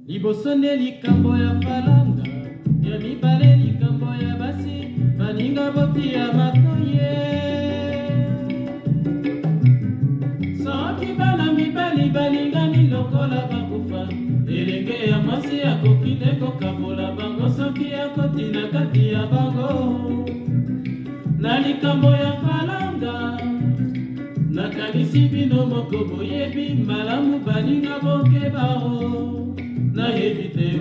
Libosone likambo ya falanga, ya mibale likambo ya basi, baninga boti ya matoye. Soki bana mibali balinga ni lokola bakufa, elenge ya mwasi akokile kokabola bango soki akotina kati ya bango. Na likambo ya falanga, nakanisi bino moko boyebi malamu baninga bokebao. Na yebiteo,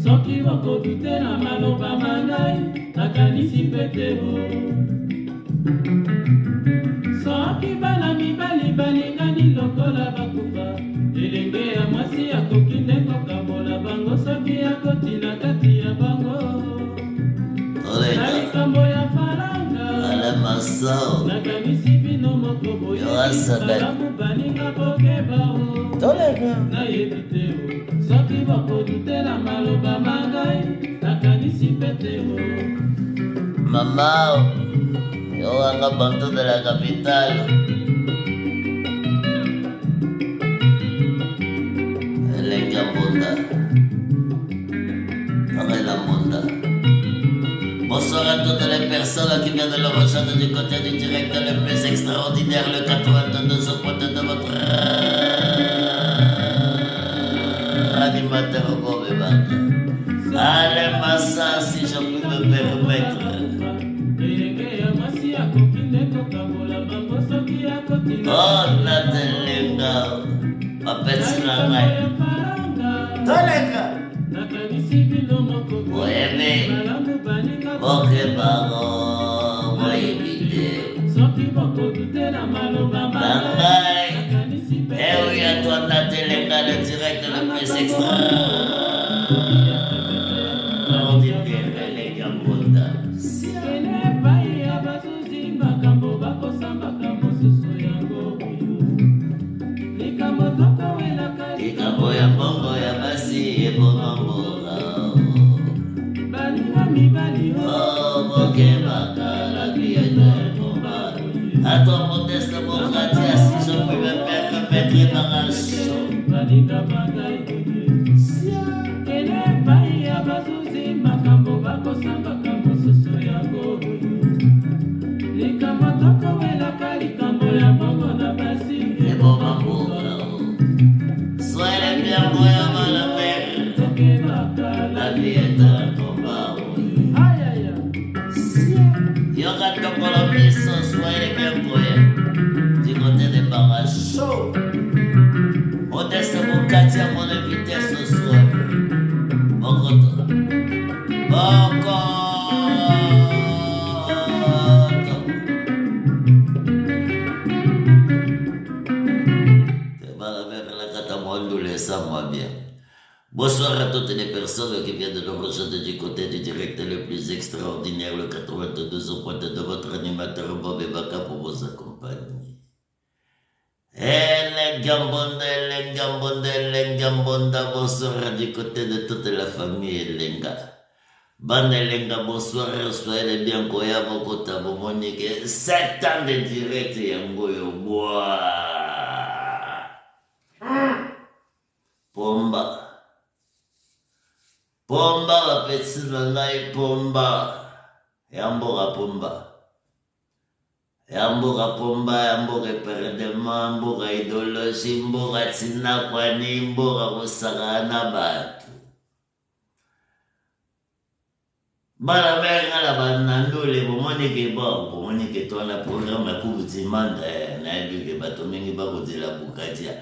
soki wako dute na maloba mangai, nakanisi peteo. Soki bana mibali balinga ni lokola bakufa, elenge ya mwasi akokinde kokabola bango soki akotina kati ya bango. Na likambo ya falanga, nakanisi bino moko boyebi malamu baninga bokebao. Na yebiteo, soki wako dute na maloba mangai, nakanisi peteo. Mamao, yo anga bantu de la capitale. Elenga Bunda. Avec la Bunda. Bonsoir à toutes les personnes qui viennent de le rejoindre du côté du direct le plus extraordinaire, le 82 au point de votre animateur Bob Banda. Allez, Massa, si je peux me permettre. Oh, Natelenga, ma petite ngai. Tolenga. Oebe, Bokebaro, Moibide. Bangai, eh oui, à toi, Natelenga, le direct le plus extraordinaire, les Gambonda. Likambo ya bongo ya basi ebomambora. Oh, bokebaka la vie est un combat. À toi, modeste Bokatia, si je peux me permettre dans un show. Soyez les bienvenus à la mer. La vie est un combat. Yoga Tokolomiso, soyez les bienvenus du côté des barrages chauds. Modeste Bokatia, mon invité ce soir. Bokoto. Bokoto. Laissez-moi bien. Bonsoir à toutes les personnes qui viennent de nous rejoindre du côté du direct le plus extraordinaire, le 82 au point de votre animateur Bob et Baka pour vous accompagner. Les Gambonda, bonsoir du côté de toute la famille Lenga. Bande Lenga, bonsoir, soyez les bien Goya, Bokota, Monique. 7 ans de direct, Yangoyo, bois. Pomba wapetsi nangai pomba. Yamboga pomba. Yamboga perdema, yamboga idoloji, yamboga tinakwani, yamboga kusagana batu. Bala menga la banandole bomoni ke bomoni ke tona programme ya kubutimanda na ebi bato mingi bakozela bukatia.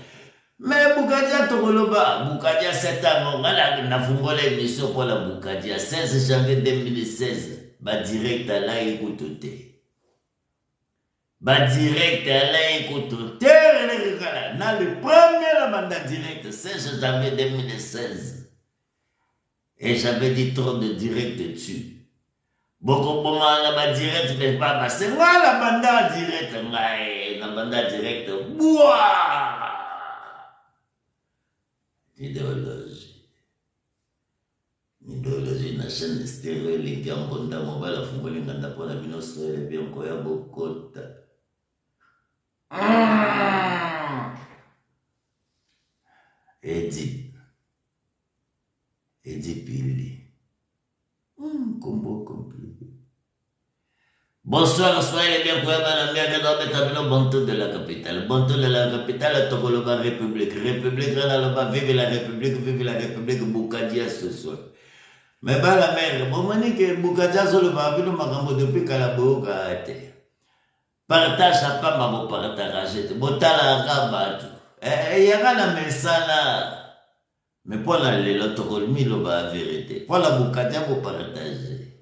Mais Boukadia Tokoloba, Boukadia 7 ans, na fungola émission pour la Boukadia 16 janvier 2016. Ba direct à la écoute. Ba direct à la écoute. Na le premier mandat direct 16 janvier 2016. Et j'avais dit trop de direct dessus. Beaucoup de moments la ba direct mais pas passer. Moi la banda direct, la banda direct. Boah! Idéologie na chaîne stéréo les Gambonda mobile afungoli nganda pona bino soele bien koya bokota. Edi Et dit Pili. Combo compliqué. Bonsoir, soyez les bienvenus à la mer dans le Bantou de la capitale. Bantou de la capitale, Tokoloba République. République, vive la République, Boukadia ce soir. Mais pas la mer, bon, mani que Boukadia sur le babino, makambo depuis Kalabo, partage à pas ma partage, botala rabat. Il y a la mensana. Mais pour la lotokol la vérité. Pour la Boukadia, vous partagez.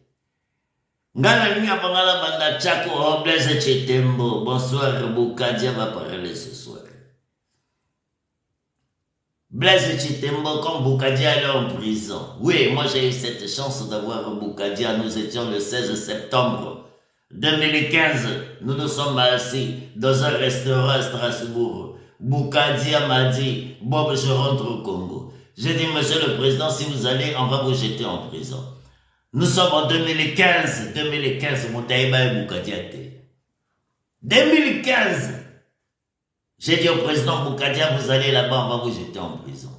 Ngala linga pangala banda chako Blaise Chitembo. Bonsoir, Boukadia va parler ce soir. Blaise Chitembo, quand Boukadia est en prison. Oui, moi j'ai eu cette chance d'avoir Boukadia. Nous étions le 16 septembre 2015. Nous nous sommes assis dans un restaurant à Strasbourg. Boukadia m'a dit, Bob, je rentre au Congo. J'ai dit, monsieur le président, si vous allez, on va vous jeter en prison. Nous sommes en 2015, Moutaïba et Boukadiate. 2015. J'ai dit au président Boukadia, vous allez là-bas, on va vous jeter en prison.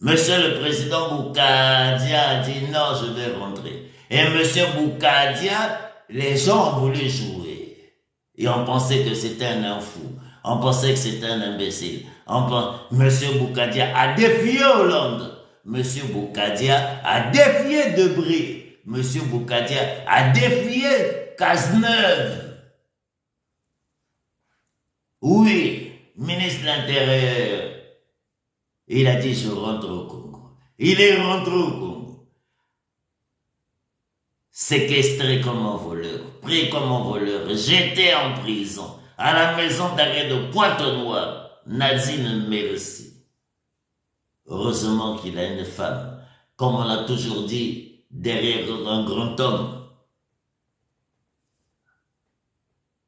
Monsieur le président Boukadia a dit, non, je vais rentrer. Et monsieur Boukadia, les gens ont voulu jouer. Et on pensait que c'était un fou. On pensait que c'était un imbécile. Monsieur Boukadia a défié Hollande. Monsieur Boukadia a défié Debré. Monsieur Boukadia a défié Cazeneuve. Oui, ministre de l'Intérieur. Il a dit je rentre au Congo. Il est rentré au Congo. Séquestré comme un voleur, pris comme un voleur, jeté en prison. À la maison d'arrêt de Pointe-Noire, Nadine merci. Heureusement qu'il a une femme. Comme on l'a toujours dit, derrière un grand homme,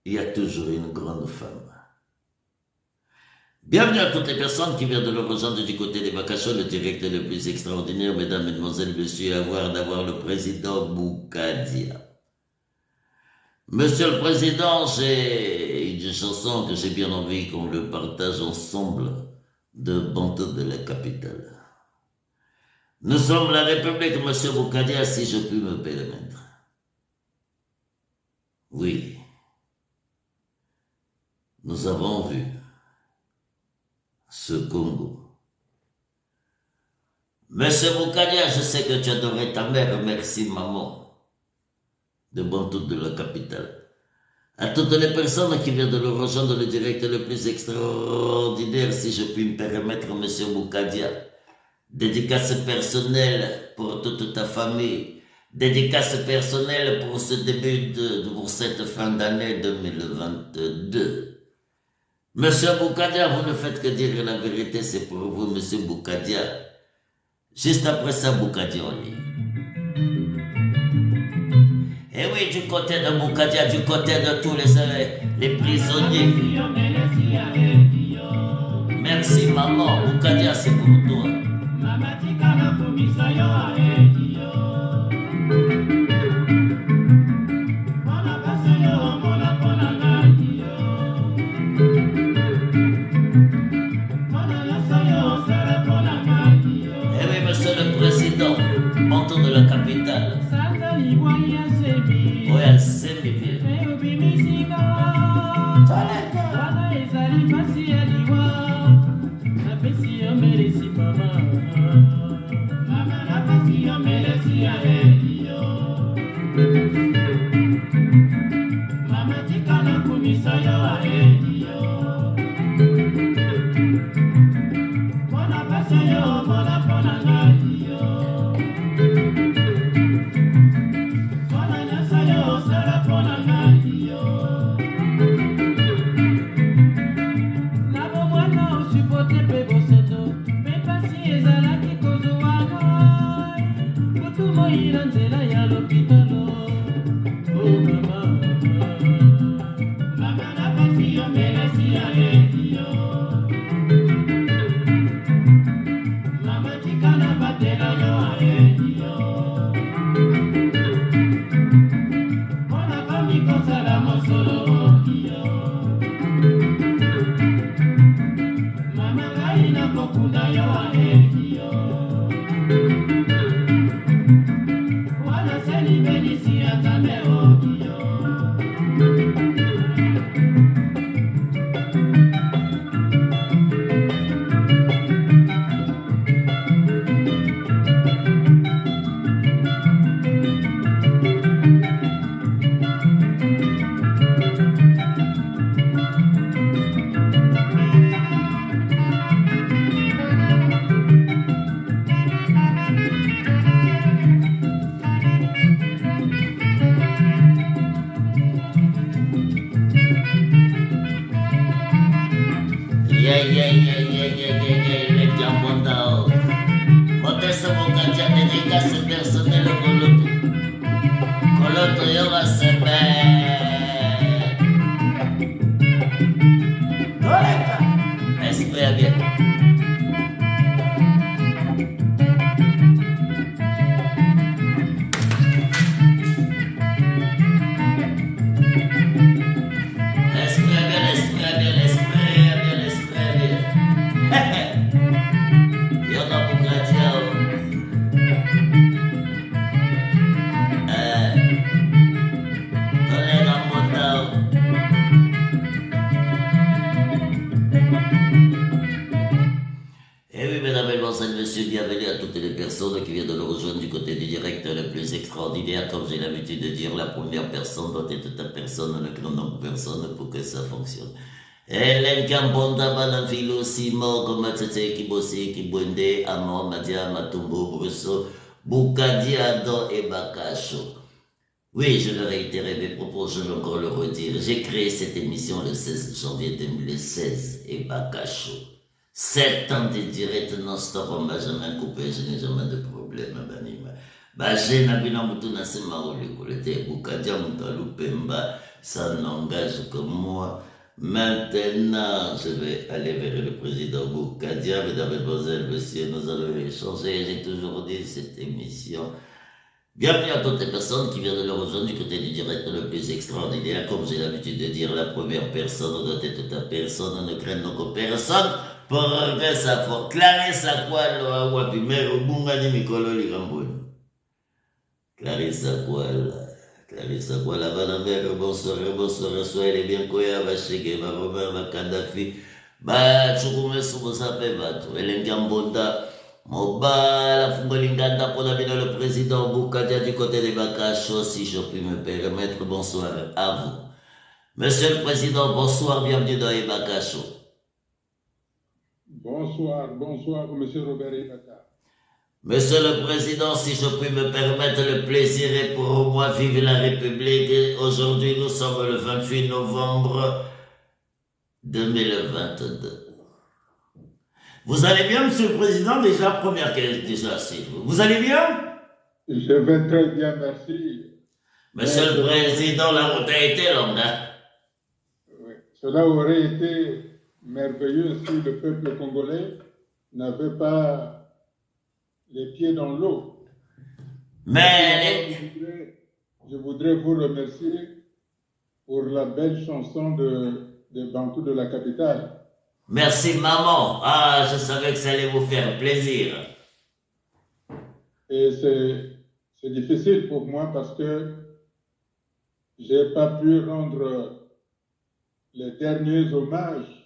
il y a toujours une grande femme. Bienvenue à toutes les personnes qui viennent de le rejoindre du côté des vacations, le direct le plus extraordinaire, mesdames, mesdemoiselles, messieurs, d'avoir le président Boukadia. Monsieur le Président, j'ai une chanson que j'ai bien envie qu'on le partage ensemble de Bantou de la capitale. Nous sommes la République, monsieur Boukadia, si je puis me permettre. Oui. Nous avons vu ce Congo. Monsieur Boukadia, je sais que tu adorais ta mère, merci maman. De Bantou de la capitale. À toutes les personnes qui viennent de le rejoindre le direct le plus extraordinaire, si je puis me permettre, monsieur Boukadia. Dédicace personnelle pour toute ta famille. Dédicace personnelle pour ce début pour cette fin d'année 2022. Monsieur Boukadia, vous ne faites que dire la vérité, c'est pour vous, monsieur Boukadia. Juste après ça, Boukadia en ligne. Et oui, du côté de Boukadia, du côté de tous les prisonniers. Merci maman, Boukadia c'est pour toi. Et oui, monsieur le président, Bantou de la capitale. Ouais, c'est bien. Modeste Bokadia, dédicace personnelle Koloto. Koloto Yoga Sebe. Koleka. Esprit à bien. Bienvenue à toutes les personnes qui viennent de nous rejoindre du côté du direct le plus extraordinaire. Comme j'ai l'habitude de dire, la première personne doit être ta personne, le grand nombre de personnes pour que ça fonctionne. Hélène Kambonda, Banafilo, Simon, Komatsetse, Kibose, Kibwende, Amon, Madia, Matumbo, Brusso, Bukadi, Adon et Bakacho. Oui, je le réitère mes propos, je veux encore le redire. J'ai créé cette émission le 16 janvier 2016 et Bakacho. 7 ans de direct non-stop, on m'a jamais coupé, je n'ai jamais de problème, Banima. J'ai Nabina Moutuna Semaoli, Kolete, Bukadia Moutalou Pemba, ça n'engage que moi. Maintenant, je vais aller vers le président Bukadia, mesdames, mesdemoiselles, messieurs, nous allons échanger. J'ai toujours dit cette émission. Bienvenue à toutes les personnes qui viennent de le rejoindre du côté du direct le plus extraordinaire. Comme j'ai l'habitude de dire, la première personne doit être ta personne, ne craignons que personne. Pour que ça faut Clarissa Kwala wapi mero bunga ni mikolo ligamboni. Clarissa Kwala bana mero bonsoir, soyez bien koya bashige ba Robert ba Kadhafi ba chukume subo sape batu elengambonda mobala fungo linganda pour le président Bukadia du côté des Bakacho, si je puis me permettre. Bonsoir à vous. Monsieur le président, bonsoir, bienvenue dans les Bakacho. Bonsoir, monsieur Robert Ibaka. Monsieur le Président, si je puis me permettre, le plaisir est pour moi. Vive la République. Aujourd'hui, nous sommes le 28 novembre 2022. Vous allez bien, Monsieur le Président? Déjà, première question, vous allez bien? Je vais très bien, merci. Monsieur le Président, la route a été longue, hein? Oui, cela aurait été merveilleux si le peuple congolais n'avait pas les pieds dans l'eau. Mais je voudrais vous remercier pour la belle chanson de Bantou de la capitale. Merci maman. Ah, je savais que ça allait vous faire plaisir. Et c'est difficile pour moi parce que j'ai pas pu rendre les derniers hommages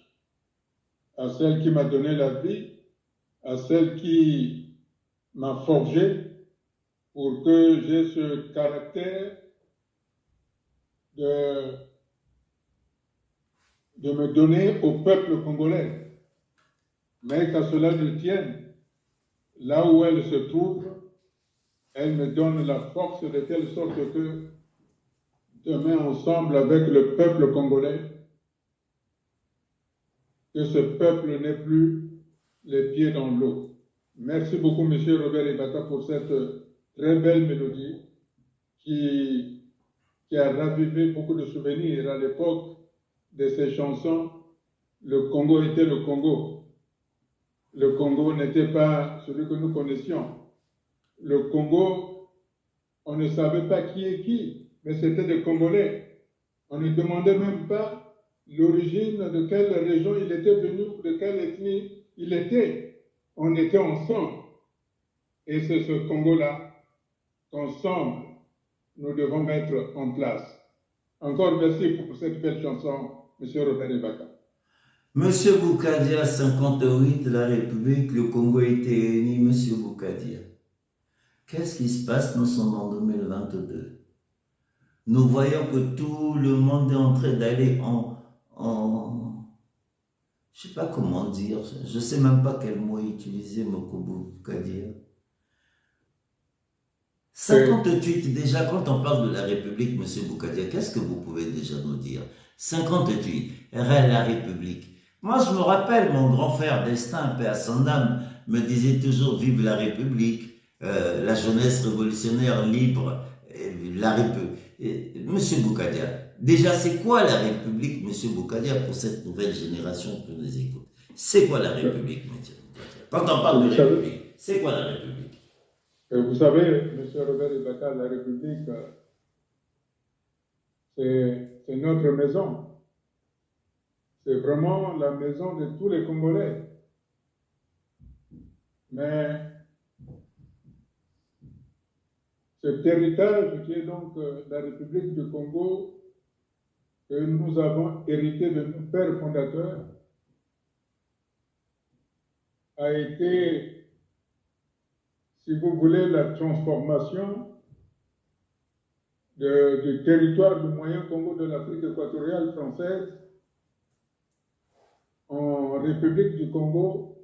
à celle qui m'a donné la vie, à celle qui m'a forgé pour que j'ai ce caractère de me donner au peuple congolais. Mais qu'à cela ne tienne, là où elle se trouve, elle me donne la force de telle sorte que demain, ensemble avec le peuple congolais, que ce peuple n'ait plus les pieds dans l'eau. Merci beaucoup, M. Robert Ibaka, pour cette très belle mélodie qui a ravivé beaucoup de souvenirs. À l'époque de ces chansons, le Congo était le Congo. Le Congo n'était pas celui que nous connaissions. Le Congo, on ne savait pas qui est qui, mais c'était des Congolais. On ne demandait même pas l'origine de quelle région il était venu, de quelle ethnie il était. On était ensemble. Et c'est ce Congo-là qu'ensemble, nous devons mettre en place. Encore merci pour cette belle chanson, M. Robert Ibaka. Monsieur Bukadia, 58 de la République, le Congo était uni, Monsieur Bukadia. Qu'est-ce qui se passe? Nous sommes en 2022. Nous voyons que tout le monde est en train d'aller je ne sais pas comment dire, je ne sais même pas quel mot utiliser, Mokobo Bukadia. 58, déjà, quand on parle de la République, M. Bukadia, qu'est-ce que vous pouvez déjà nous dire? 58, la République. Moi, je me rappelle, mon grand frère Destin, paix à son âme, me disait toujours vive la République, la jeunesse révolutionnaire libre, la République. Monsieur Boukadia, déjà c'est quoi la République, Monsieur Boukadia, pour cette nouvelle génération qui nous écoute? C'est quoi la République, Monsieur Boukadia? Quand on parle de République, c'est quoi la République? Vous savez, Monsieur Robert Ibaka, la République, c'est notre maison. C'est vraiment la maison de tous les Congolais. Mais cet héritage qui est donc la République du Congo, que nous avons hérité de nos pères fondateurs, a été, si vous voulez, la transformation du territoire du moyen Congo de l'Afrique équatoriale française en République du Congo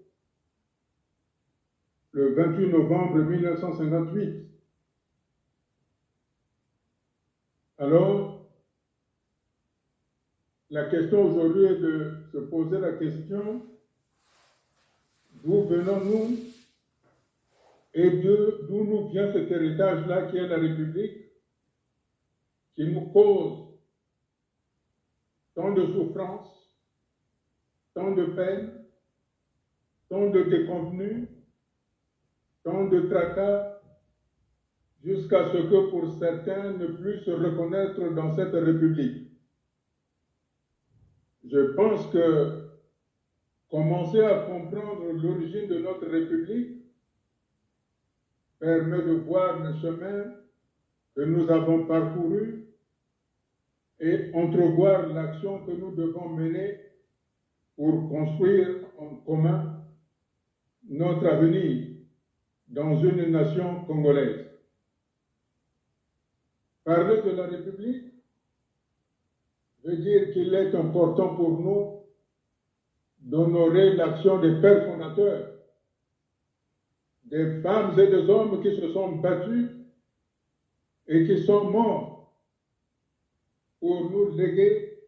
le 28 novembre 1958. Alors, la question aujourd'hui est de se poser la question d'où venons-nous et d'où nous vient cet héritage-là qui est la République, qui nous cause tant de souffrances, tant de peines, tant de déconvenues, tant de tracas, jusqu'à ce que pour certains ne plus se reconnaître dans cette République. Je pense que commencer à comprendre l'origine de notre République permet de voir le chemin que nous avons parcouru et entrevoir l'action que nous devons mener pour construire en commun notre avenir dans une nation congolaise. Parler de la République veut dire qu'il est important pour nous d'honorer l'action des pères fondateurs, des femmes et des hommes qui se sont battus et qui sont morts pour nous léguer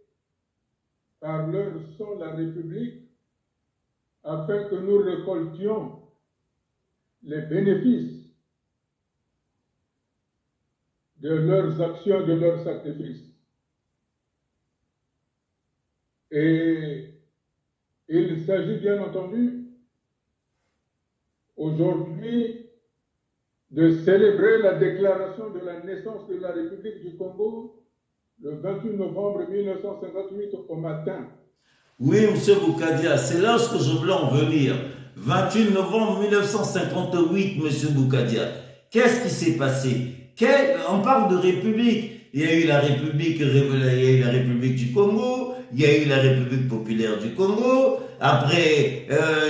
par leur sang la République, afin que nous récoltions les bénéfices de leurs actions, de leurs sacrifices. Et il s'agit bien entendu aujourd'hui de célébrer la déclaration de la naissance de la République du Congo le 28 novembre 1958 au matin. Oui, M. Boukadia, c'est là ce que je voulais en venir. 28 novembre 1958, M. Boukadia. Qu'est-ce qui s'est passé? On parle de République. Il y a eu la République du Congo, il y a eu la République populaire du Congo. Après,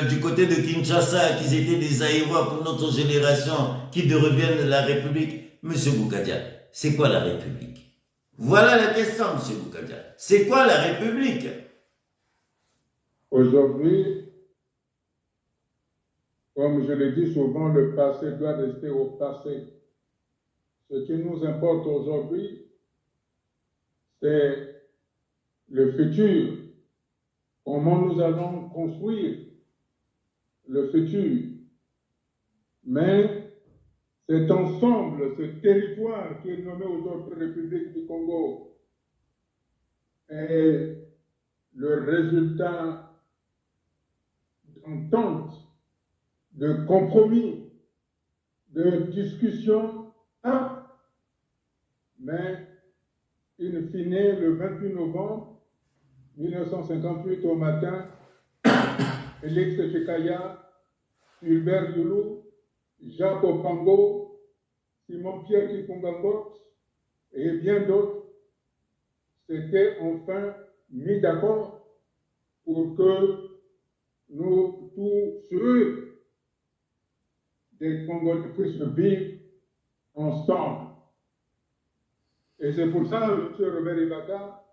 du côté de Kinshasa, qu'ils étaient des Aïrois pour notre génération, qui deviennent la République. M. Boukadia, c'est quoi la République? Voilà la question, M. Boukadia. C'est quoi la République? Aujourd'hui, comme je le dis souvent, le passé doit rester au passé. Ce qui nous importe aujourd'hui, c'est le futur. Comment nous allons construire le futur. Mais cet ensemble, ce territoire qui est nommé aujourd'hui République du Congo est le résultat d'entente, de compromis, de discussion, mais in fine, le 28 novembre 1958 au matin, Félix Tshisekedi, Hubert Youlou, Jacques Opango, Simon-Pierre Kipungangot et bien d'autres s'étaient enfin mis d'accord pour que nous tous des Congolais puissent vivre ensemble. Et c'est pour ça, M. Robert Ibaka,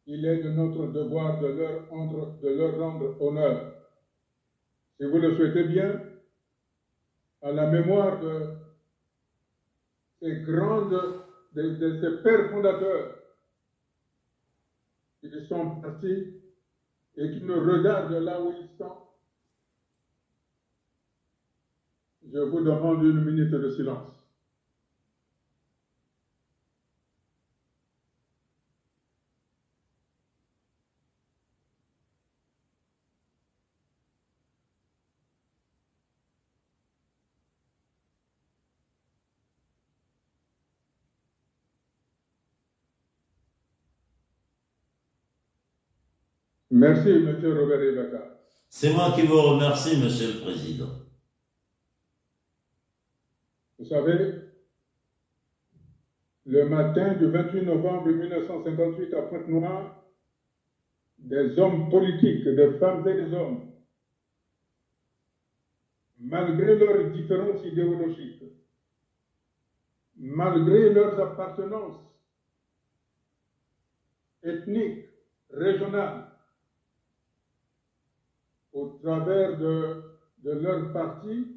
il est de notre devoir de leur rendre honneur. Si vous le souhaitez bien, à la mémoire de ces de ces pères fondateurs qui sont partis et qui me regardent là où ils sont, je vous demande une minute de silence. Merci, M. Robert Ibaka. C'est moi qui vous remercie, Monsieur le Président. Vous savez, le matin du 28 novembre 1958 à Pointe-Noire, des hommes politiques, des femmes et des hommes, malgré leurs différences idéologiques, malgré leurs appartenances ethniques, régionales, au travers de leur parti,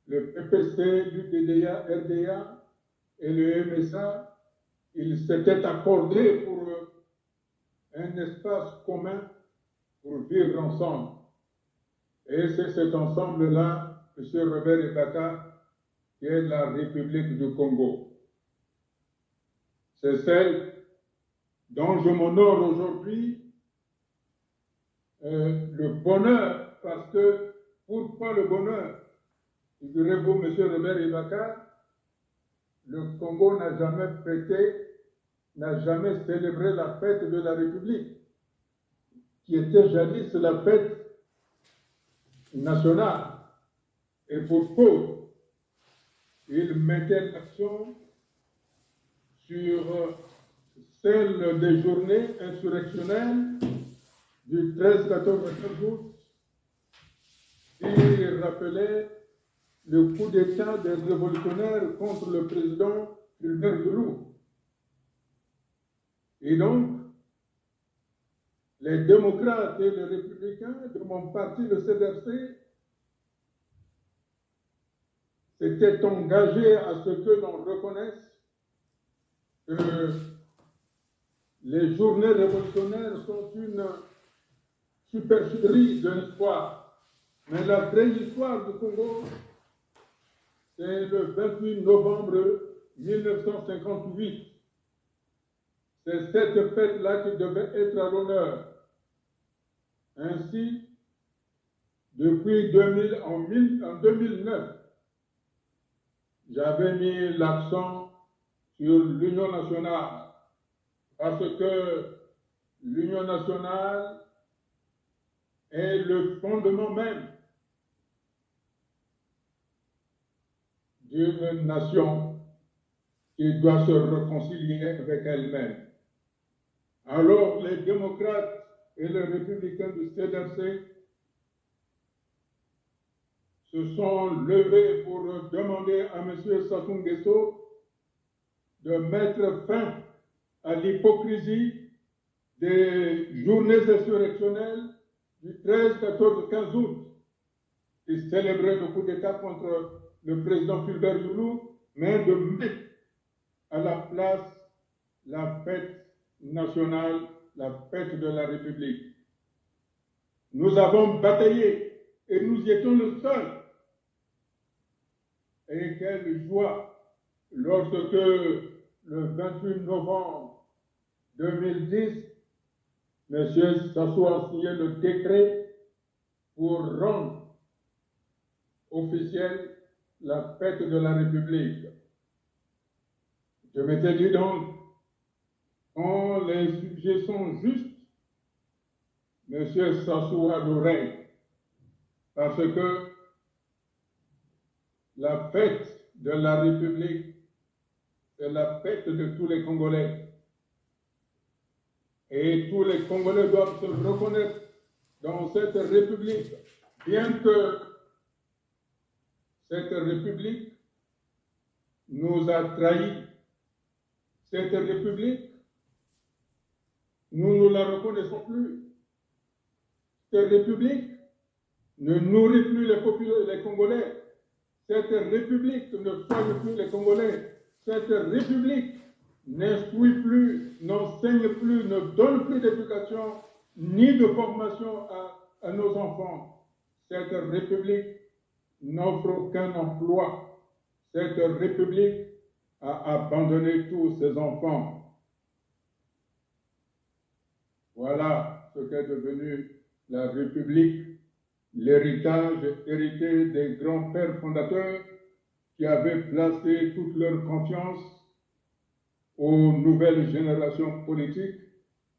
le PPC, l'UDDA, RDA et le MSA, ils s'étaient accordés pour un espace commun pour vivre ensemble. Et c'est cet ensemble-là, M. Robert Ibaka, qui est la République du Congo. C'est celle dont je m'honore aujourd'hui, le bonheur, parce que, pourquoi le bonheur? Figurez-vous, M. Robert Ibaka, le Congo n'a jamais fêté, n'a jamais célébré la fête de la République, qui était jadis la fête nationale. Et pour cause, il mettait l'action sur celle des journées insurrectionnelles du 13, 14 et 15 août, qui rappelait le coup d'État des révolutionnaires contre le président Fulbert Goulou. Et donc, les démocrates et les républicains de mon parti, le CDRC, s'étaient engagés à ce que l'on reconnaisse que les journées révolutionnaires sont une supercherie de l'histoire. Mais la vraie histoire du Congo, c'est le 28 novembre 1958. C'est cette fête-là qui devait être à l'honneur. Ainsi, depuis en 2009, j'avais mis l'accent sur l'Union nationale, parce que l'Union nationale est le fondement même d'une nation qui doit se réconcilier avec elle-même. Alors les démocrates et les républicains du CDRC se sont levés pour demander à M. Sassou Nguesso de mettre fin à l'hypocrisie des journées insurrectionnelles du 13, 14, 15 août, qui célébraient le coup d'État contre le président Fulbert Goulou, mais de mettre à la place la fête nationale, la fête de la République. Nous avons bataillé et nous y étions le seul. Et quelle joie lorsque le 28 novembre 2010, M. Sassou a signé le décret pour rendre officielle la fête de la République. Je m'étais dit donc, quand les sujets sont justes, M. Sassou a l'oreille, parce que la fête de la République, c'est la fête de tous les Congolais. Et tous les Congolais doivent se reconnaître dans cette République, bien que cette République nous a trahis. Cette République, nous ne la reconnaissons plus. Cette République ne nourrit plus les Congolais. Cette République ne soigne plus les Congolais. Cette République n'instruit plus, n'enseigne plus, ne donne plus d'éducation ni de formation à nos enfants. Cette République n'offre aucun emploi. Cette République a abandonné tous ses enfants. Voilà ce qu'est devenu la République, l'héritage hérité des grands-pères fondateurs qui avaient placé toute leur confiance aux nouvelles générations politiques,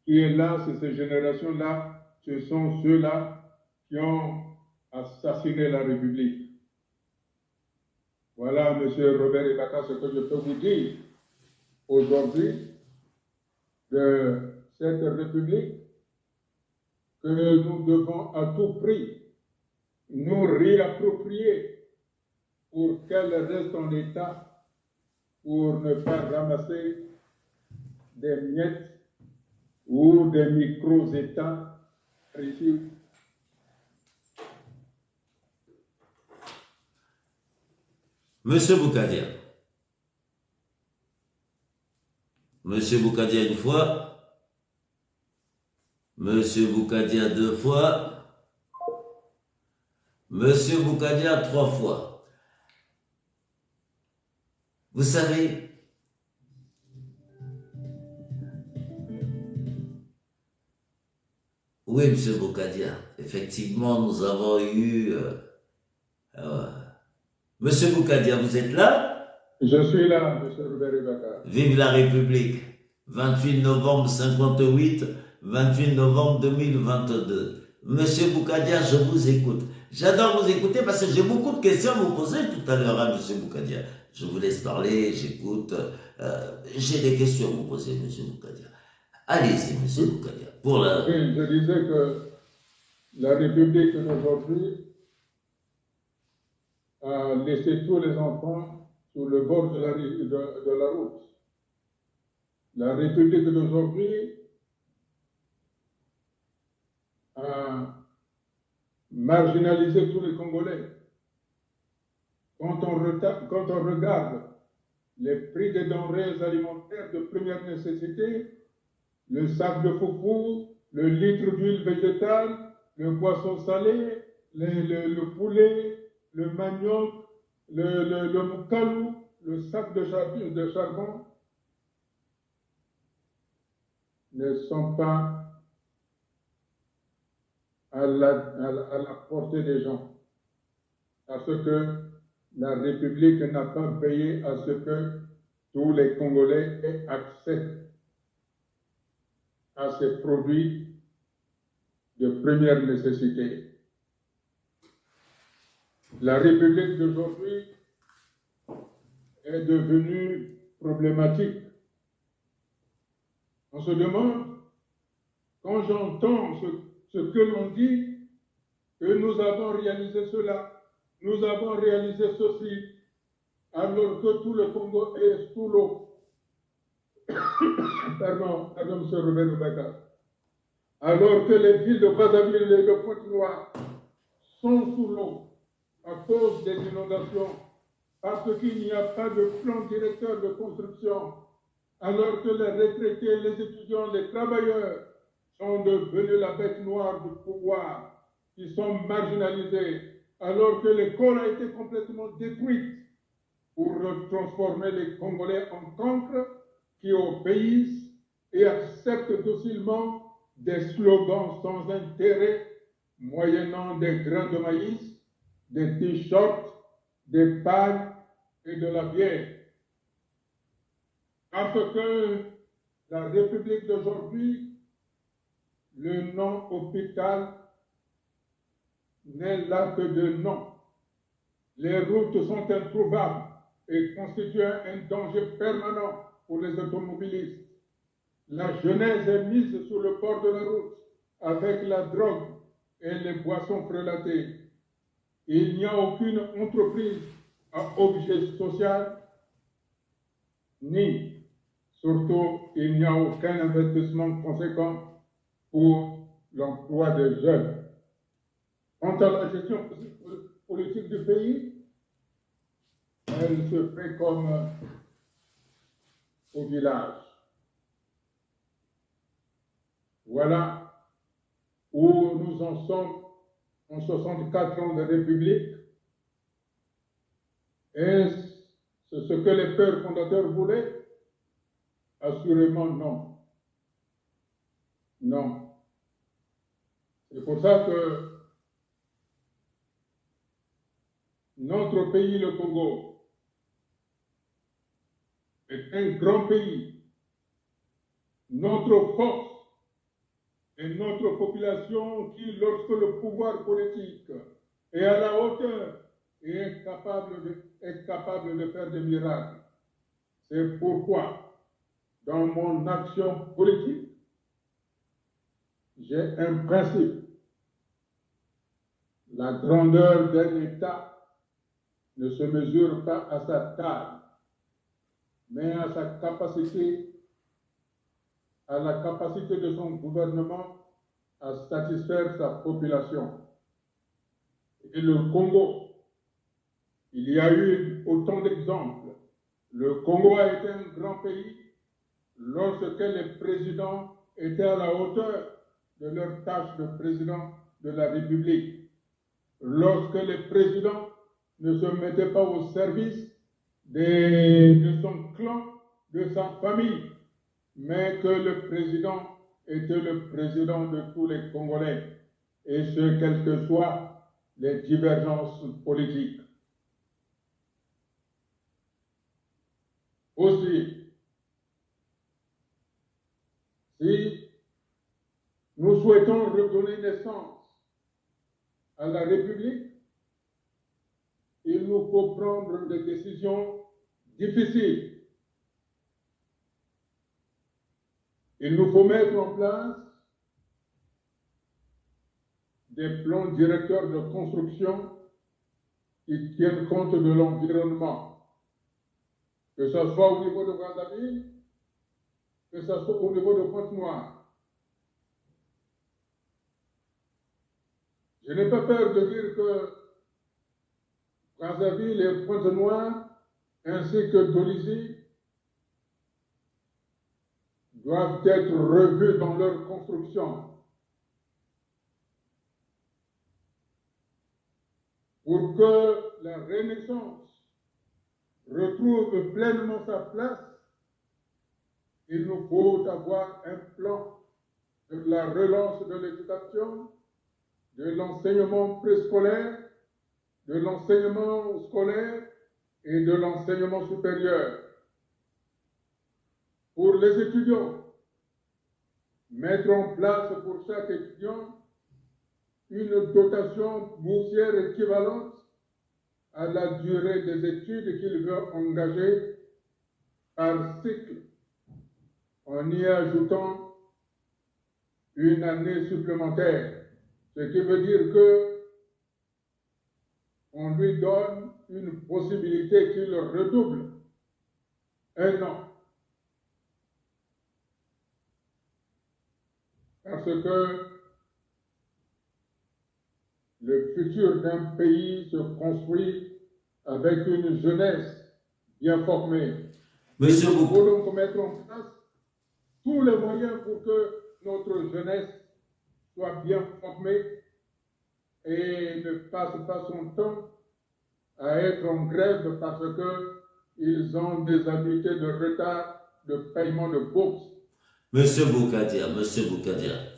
qui, hélas, ces générations-là, ce sont ceux-là qui ont assassiné la République. Voilà, M. Robert Ibaka, ce que je peux vous dire aujourd'hui de cette République que nous devons à tout prix nous réapproprier pour qu'elle reste en état, pour ne pas ramasser des miettes ou des micro-États ici. Monsieur Boukadia une fois, Monsieur Boukadia deux fois, Monsieur Boukadia trois fois. Vous savez, oui, Monsieur Boukadia, effectivement, nous avons eu... Monsieur Boukadia, vous êtes là? Je suis là, Monsieur Robert Ibaka. Vive la République. 28 novembre 58, 28 novembre 2022. Monsieur Boukadia, je vous écoute. J'adore vous écouter parce que j'ai beaucoup de questions à vous poser tout à l'heure à Monsieur Boukadia. Je vous laisse parler, j'écoute. J'ai des questions à vous poser, Monsieur Boukadia. Allez-y, Monsieur Boukadia. Oui, je disais que la République d'aujourd'hui a laissé tous les enfants sur le bord de la route. La République d'aujourd'hui a marginalisé tous les Congolais. Quand on regarde les prix des denrées alimentaires de première nécessité, le sac de foufou, le litre d'huile végétale, le poisson salé, le poulet, le manioc, le moukalou, le sac de charbon ne sont pas à la portée des gens. Parce que la République n'a pas veillé à ce que tous les Congolais aient accès à ces produits de première nécessité. La République d'aujourd'hui est devenue problématique. On se demande, quand j'entends ce que l'on dit, que nous avons réalisé cela, nous avons réalisé ceci, alors que tout le Congo est sous l'eau. Pardon, M. Robert Ibaka. Alors que les villes de Brazzaville et de Pointe-Noire sont sous l'eau à cause des inondations, parce qu'il n'y a pas de plan directeur de construction, alors que les retraités, les étudiants, les travailleurs sont devenus la bête noire du pouvoir, qui sont marginalisés, alors que l'école a été complètement détruite pour transformer les Congolais en cancres qui obéissent et acceptent docilement des slogans sans intérêt, moyennant des grains de maïs, des t-shirts, des pailles et de la bière. Parce que la République d'aujourd'hui, le nom hôpital n'est là que de nom. Les routes sont introuvables et constituent un danger permanent pour les automobilistes. La jeunesse est mise sur le bord de la route avec la drogue et les boissons frelatées. Il n'y a aucune entreprise à objet social, ni surtout il n'y a aucun investissement conséquent pour l'emploi des jeunes. Quant à la gestion politique du pays, elle se fait comme au village. Voilà où nous en sommes en 64 ans de République. Est-ce ce que les pères fondateurs voulaient? Assurément non. Non. C'est pour ça que notre pays, le Congo, est un grand pays. Notre force et notre population qui, lorsque le pouvoir politique est à la hauteur, est capable de faire des miracles. C'est pourquoi, dans mon action politique, j'ai un principe. La grandeur d'un État ne se mesure pas à sa taille, mais à sa capacité, à la capacité de son gouvernement à satisfaire sa population. Et le Congo, il y a eu autant d'exemples. Le Congo a été un grand pays lorsque les présidents étaient à la hauteur de leur tâche de président de la République. Lorsque les présidents ne se mettaient pas au service de son clan, de sa famille, mais que le président était le président de tous les Congolais, et ce, quelles que soient les divergences politiques. Aussi, si nous souhaitons redonner naissance à la République, il nous faut prendre des décisions difficiles. Il nous faut mettre en place des plans directeurs de construction qui tiennent compte de l'environnement, que ce soit au niveau de Brazzaville, que ce soit au niveau de Pointe-Noire. Je n'ai pas peur de dire que Brazzaville et Pointe-Noire, ainsi que Dolisie, doivent être revus dans leur construction pour que la Renaissance retrouve pleinement sa place. Il nous faut avoir un plan de la relance de l'éducation, de l'enseignement préscolaire, de l'enseignement scolaire et de l'enseignement supérieur. Pour les étudiants, mettre en place pour chaque étudiant une dotation boursière équivalente à la durée des études qu'il veut engager par cycle, en y ajoutant une année supplémentaire, ce qui veut dire que on lui donne une possibilité qu'il redouble un an. Parce que le futur d'un pays se construit avec une jeunesse bien formée. Monsieur Il faut donc mettre en place tous les moyens pour que notre jeunesse soit bien formée et ne passe pas son temps à être en grève parce qu'ils ont des annuités de retard de paiement de bourse. Monsieur Boukadia,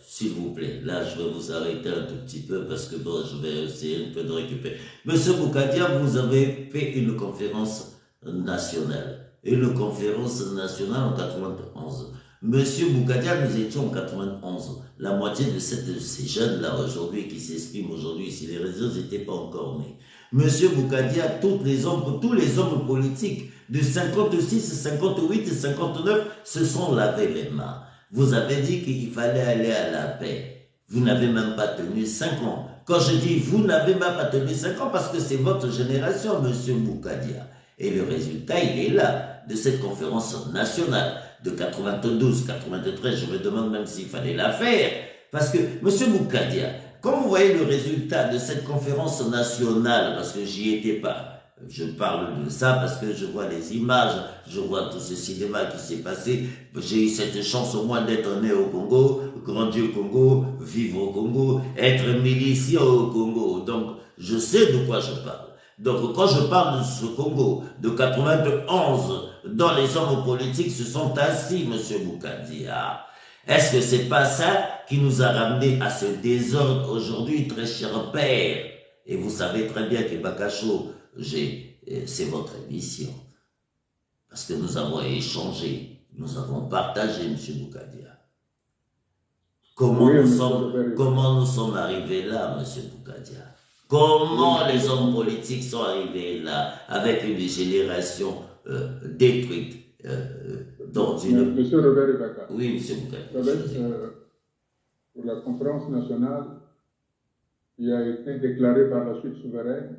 s'il vous plaît, là je vais vous arrêter un tout petit peu parce que bon, je vais essayer un peu de récupérer. Monsieur Boukadia, vous avez fait une conférence nationale, en 91. Monsieur Boukadia, nous étions en 91. La moitié de ces jeunes-là aujourd'hui qui s'expriment aujourd'hui, si les réseaux n'étaient pas encore nés. Monsieur Boukadia, tous les hommes politiques de 56, 58 et 59 se sont lavés les mains. Vous avez dit qu'il fallait aller à la paix. Vous n'avez même pas tenu 5 ans. Quand je dis vous n'avez même pas tenu 5 ans, parce que c'est votre génération, monsieur Boukadia. Et le résultat, il est là, de cette conférence nationale de 92, 93. Je me demande même s'il fallait la faire. Parce que, monsieur Boukadia, quand vous voyez le résultat de cette conférence nationale, parce que j'y étais pas, je parle de ça parce que je vois les images, je vois tout ce cinéma qui s'est passé. J'ai eu cette chance au moins d'être né au Congo, grandi au Congo, vivre au Congo, être milicien au Congo. Donc, je sais de quoi je parle. Donc, quand je parle de ce Congo de 91, dont les hommes politiques se sont assis, monsieur Boukadia, est-ce que c'est pas ça qui nous a ramené à ce désordre aujourd'hui, très cher père? Et vous savez très bien que Bakacho, c'est votre émission. Parce que nous avons échangé, nous avons partagé, M. Boukadia. Comment nous sommes arrivés là, M. Boukadia? Comment les hommes politiques sont arrivés là, avec une génération détruite dans une... Monsieur Robert Ibaka. Oui, M. Boukadia. Pour la conférence nationale, qui a été déclarée par la suite souveraine,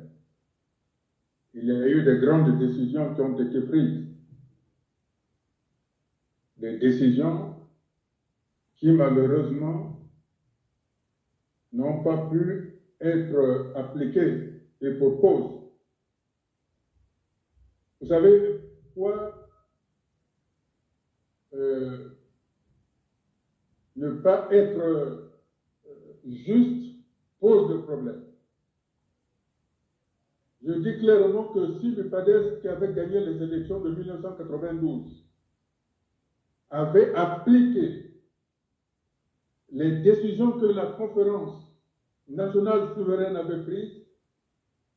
il y a eu de grandes décisions qui ont été prises. Des décisions qui, malheureusement, n'ont pas pu être appliquées, et pour cause. Vous savez quoi? Ne pas être juste pose de problème. Je dis clairement que si le PADES, qui avait gagné les élections de 1992, avait appliqué les décisions que la conférence nationale souveraine avait prises,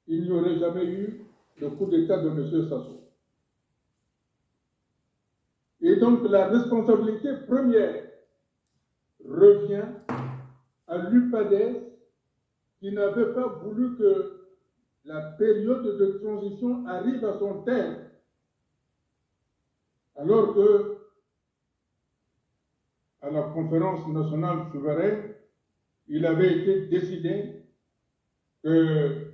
il n'y aurait jamais eu le coup d'État de M. Sassou. Et donc la responsabilité première revient à l'UPADES qui n'avait pas voulu que la période de transition arrive à son terme, alors que à la conférence nationale souveraine, il avait été décidé que,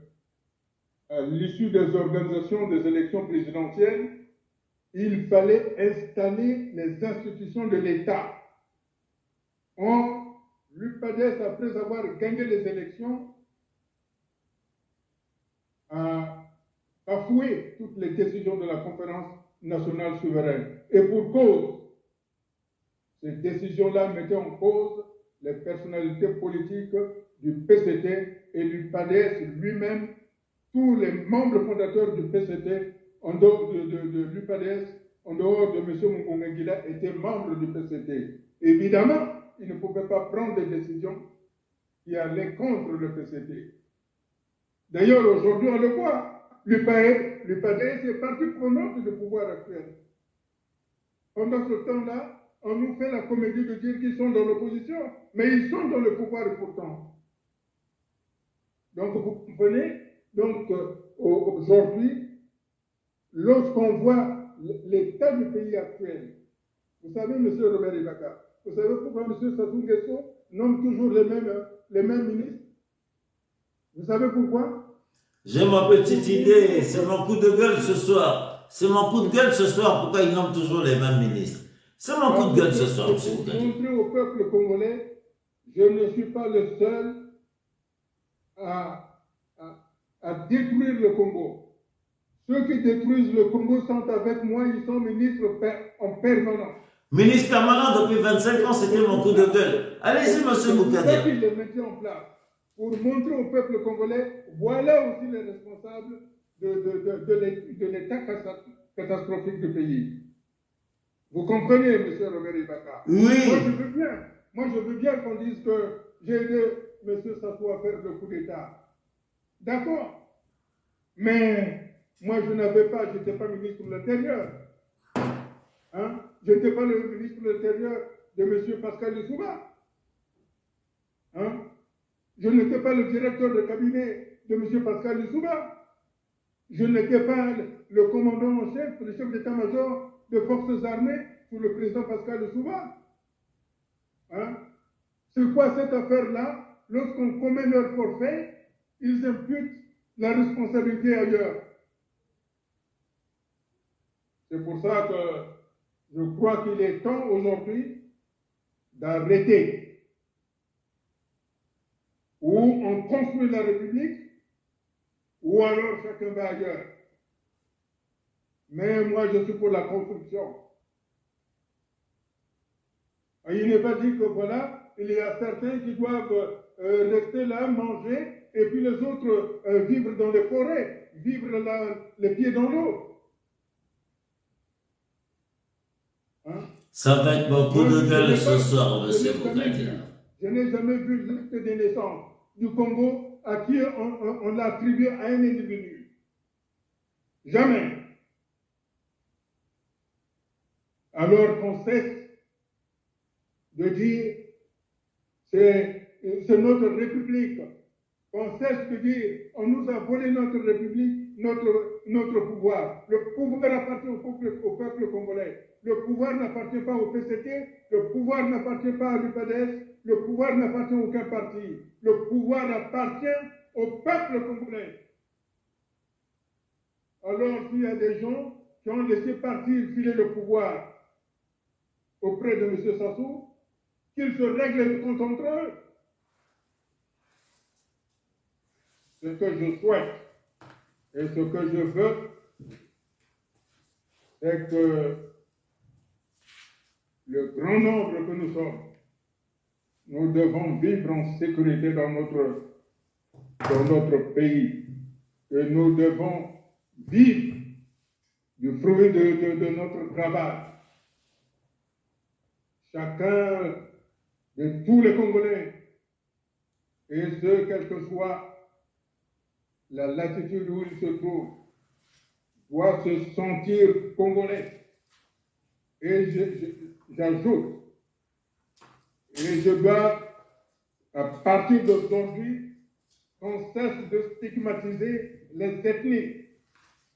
à l'issue des organisations des élections présidentielles, il fallait installer les institutions de l'État. Or, l'UPADES, après avoir gagné les élections, a bafoué toutes les décisions de la conférence nationale souveraine. Et pour cause, ces décisions-là mettaient en cause les personnalités politiques du PCT et du PADES lui-même, tous les membres fondateurs du PCT, en dehors de l'UPADES, en dehors de M. Mungongengila, étaient membres du PCT. Évidemment, ils ne pouvaient pas prendre des décisions qui allaient contre le PCT. D'ailleurs, aujourd'hui, on le voit, l'UPADES est partie prenante du pouvoir actuel. Pendant ce temps-là, on nous fait la comédie de dire qu'ils sont dans l'opposition, mais ils sont dans le pouvoir pourtant. Donc, vous comprenez? Donc, aujourd'hui, lorsqu'on voit l'état du pays actuel, vous savez, M. Robert Ibaka, vous savez pourquoi M. Sassou Nguesso nomme toujours les mêmes ministres? Vous savez pourquoi? J'ai ma petite idée, c'est mon coup de gueule ce soir. C'est mon coup de gueule ce soir, pourquoi ils nomment toujours les mêmes ministres? C'est mon coup de gueule ce soir, M. Pour montrer au peuple congolais, je ne suis pas le seul à détruire le Congo. Ceux qui détruisent le Congo sont avec moi, ils sont ministres en permanence. Ministre permanent depuis 25 ans, c'était mon coup de gueule. Allez-y, M. Boukadia. C'est ça qu'il les mettait en place. Pour montrer au peuple congolais, voilà aussi les responsables de l'état catastrophique du pays. Vous comprenez, M. Robert Ibaka? Oui. Moi, je veux bien qu'on dise que j'ai aidé M. Sassou à faire le coup d'État. D'accord. Mais moi, je n'étais pas ministre de l'Intérieur. Hein? Je n'étais pas le ministre de l'Intérieur de M. Pascal Lissouba. Hein? Je n'étais pas le directeur de cabinet de M. Pascal Lissouba. Je n'étais pas le commandant en chef, le chef d'état-major des forces armées sous le président Pascal Lissouba. Hein? C'est quoi cette affaire-là? Lorsqu'on commet leur forfait, ils imputent la responsabilité ailleurs. C'est pour ça que je crois qu'il est temps aujourd'hui d'arrêter. Ou on construit la République, ou alors chacun va ailleurs. Mais moi, je suis pour la construction. Et il n'est pas dit que voilà, il y a certains qui doivent rester là, manger, et puis les autres vivre dans les forêts, vivre là, les pieds dans l'eau. Hein? Ça va être beaucoup de gueule ce soir, monsieur Je Boukadia. n'ai jamais vu liste des naissances du Congo à qui on l'a attribué à un individu. Jamais. Alors qu'on cesse de dire c'est notre République. On cesse de dire on nous a volé notre République, notre pouvoir. Le pouvoir appartient au peuple congolais. Le pouvoir n'appartient pas au PCT, le pouvoir n'appartient pas à l'UPADES, le pouvoir n'appartient à aucun parti. Le pouvoir appartient au peuple congolais. Alors s'il y a des gens qui ont laissé partir, filer le pouvoir auprès de M. Sassou, qu'ils se règlent le compte entre eux. Ce que je souhaite et ce que je veux, c'est que le grand nombre que nous sommes, nous devons vivre en sécurité dans notre pays. Et nous devons vivre du fruit de notre travail. Chacun de tous les Congolais, et ce, quelle que soit la latitude où il se trouve, doit se sentir congolais. Et j'ajoute, et je dois, à partir d'aujourd'hui, qu'on cesse de stigmatiser les ethnies,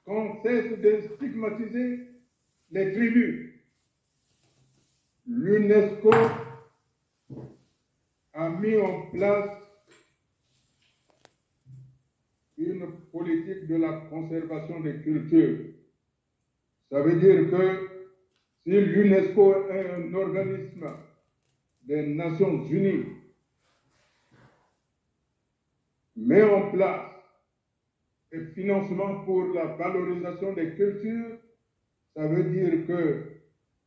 qu'on cesse de stigmatiser les tribus. L'UNESCO a mis en place une politique de la conservation des cultures. Ça veut dire que si l'UNESCO est un organisme des Nations Unies, met en place un financement pour la valorisation des cultures, ça veut dire que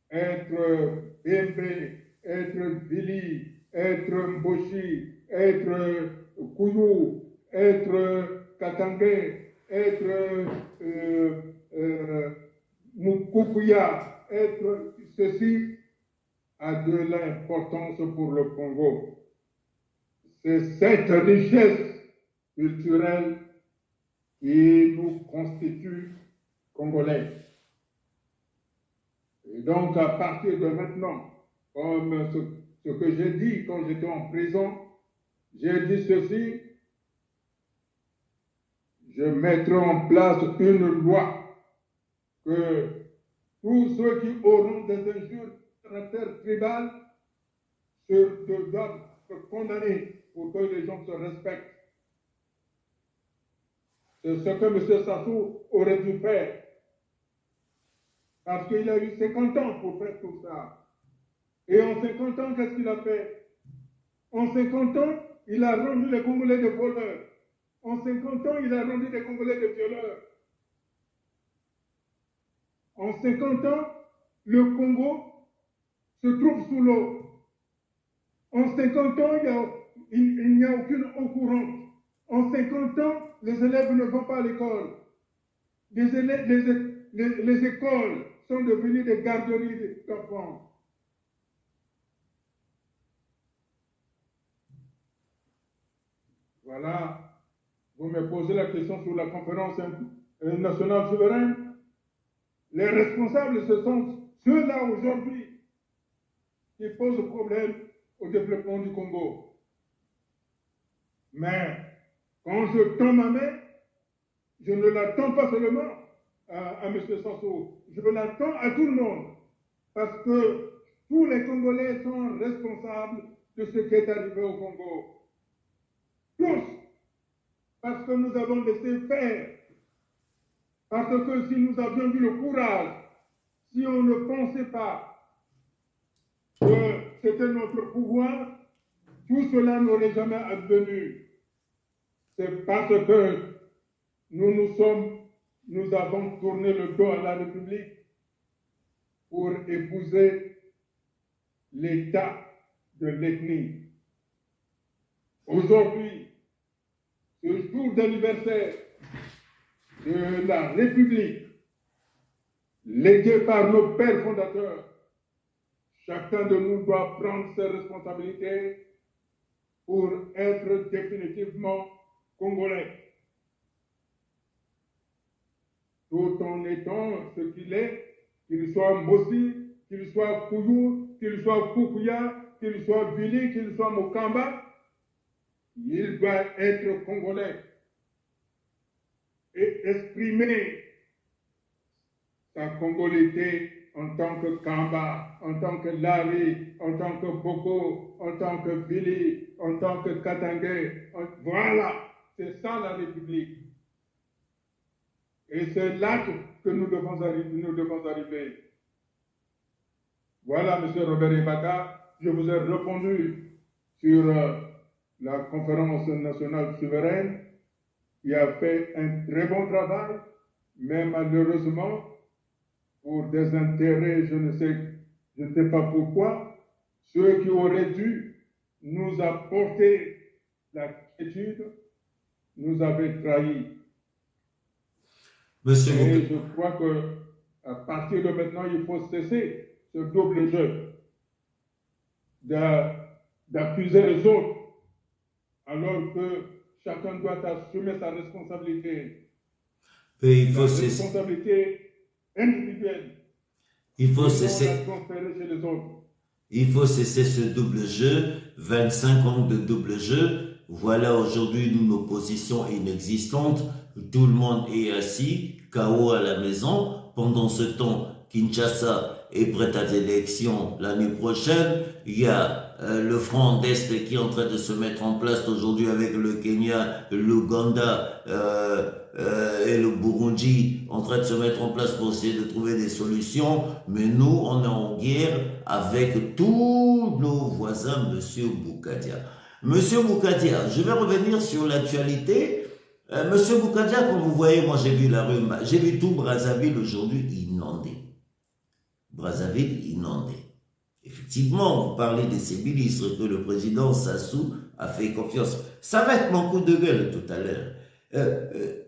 être Bembe, être Vili, être Mboshi, être Kouyou, être Katangé, être Mukukuya, être ceci a de l'importance pour le Congo. C'est cette richesse culturelle qui nous constitue Congolais. Et donc, à partir de maintenant, comme ce que j'ai dit quand j'étais en prison, j'ai dit ceci, je mettrai en place une loi que tous ceux qui auront des injures de caractère tribal doivent se condamner pour que les gens se respectent. C'est ce que M. Sassou aurait dû faire. Parce qu'il a eu 50 ans pour faire tout ça. Et en 50 ans, qu'est-ce qu'il a fait? En 50 ans, il a rendu les Congolais de voleurs. En 50 ans, il a rendu les Congolais de violeurs. En 50 ans, le Congo se trouve sous l'eau. En 50 ans, il n'y a aucune eau courante. En 50 ans, les élèves ne vont pas à l'école. Les écoles sont devenues des garderies d'enfants. Voilà. Vous me posez la question sur la conférence nationale souveraine. Les responsables, ce sont ceux-là aujourd'hui qui posent problème au développement du Congo. Mais quand je tends ma main, je ne la tends pas seulement à M. Sassou, je la tends à tout le monde. Parce que tous les Congolais sont responsables de ce qui est arrivé au Congo. Tous. Parce que nous avons laissé faire. Parce que si nous avions eu le courage, si on ne pensait pas que c'était notre pouvoir, tout cela n'aurait jamais advenu. C'est parce que nous nous avons tourné le dos à la République pour épouser l'état de l'ethnie. Aujourd'hui, ce jour d'anniversaire de la République, légué par nos pères fondateurs, chacun de nous doit prendre ses responsabilités pour être définitivement congolais. Tout en étant ce qu'il est, qu'il soit Mossi, qu'il soit Kouyou, qu'il soit Koukouya, qu'il soit Vili, qu'il soit Mokamba, il doit être congolais et exprimer sa congolité en tant que Kamba, en tant que Lari, en tant que Boko, en tant que Vili, en tant que Katangé. Voilà, c'est ça la République. Et c'est là que nous devons arriver. Voilà, M. Robert Ibaka, je vous ai répondu sur la conférence nationale souveraine qui a fait un très bon travail, mais malheureusement, pour des intérêts, je ne sais pas pourquoi, ceux qui auraient dû nous apporter la quiétude nous avaient trahis. Monsieur Et je crois qu'à partir de maintenant, il faut cesser ce double jeu d'accuser les autres alors que chacun doit assumer sa responsabilité. il faut sa responsabilité individuelle. Il faut cesser chez les autres. Il faut cesser ce double jeu, 25 ans de double jeu. Voilà aujourd'hui nos positions inexistantes. Tout le monde est assis, KO à la maison. Pendant ce temps, Kinshasa est prête à l'élection l'année prochaine. Il y a le front d'Est qui est en train de se mettre en place aujourd'hui avec le Kenya, l'Ouganda et le Burundi en train de se mettre en place pour essayer de trouver des solutions. Mais nous, on est en guerre avec tous nos voisins, Monsieur Boukadia. Monsieur Boukadia, je vais revenir sur l'actualité. Monsieur Boukadia, comme vous voyez, moi j'ai vu la rue, j'ai vu tout Brazzaville aujourd'hui inondé. Brazzaville inondé. Effectivement, vous parlez de ces ministres que le président Sassou a fait confiance. Ça va être mon coup de gueule tout à l'heure.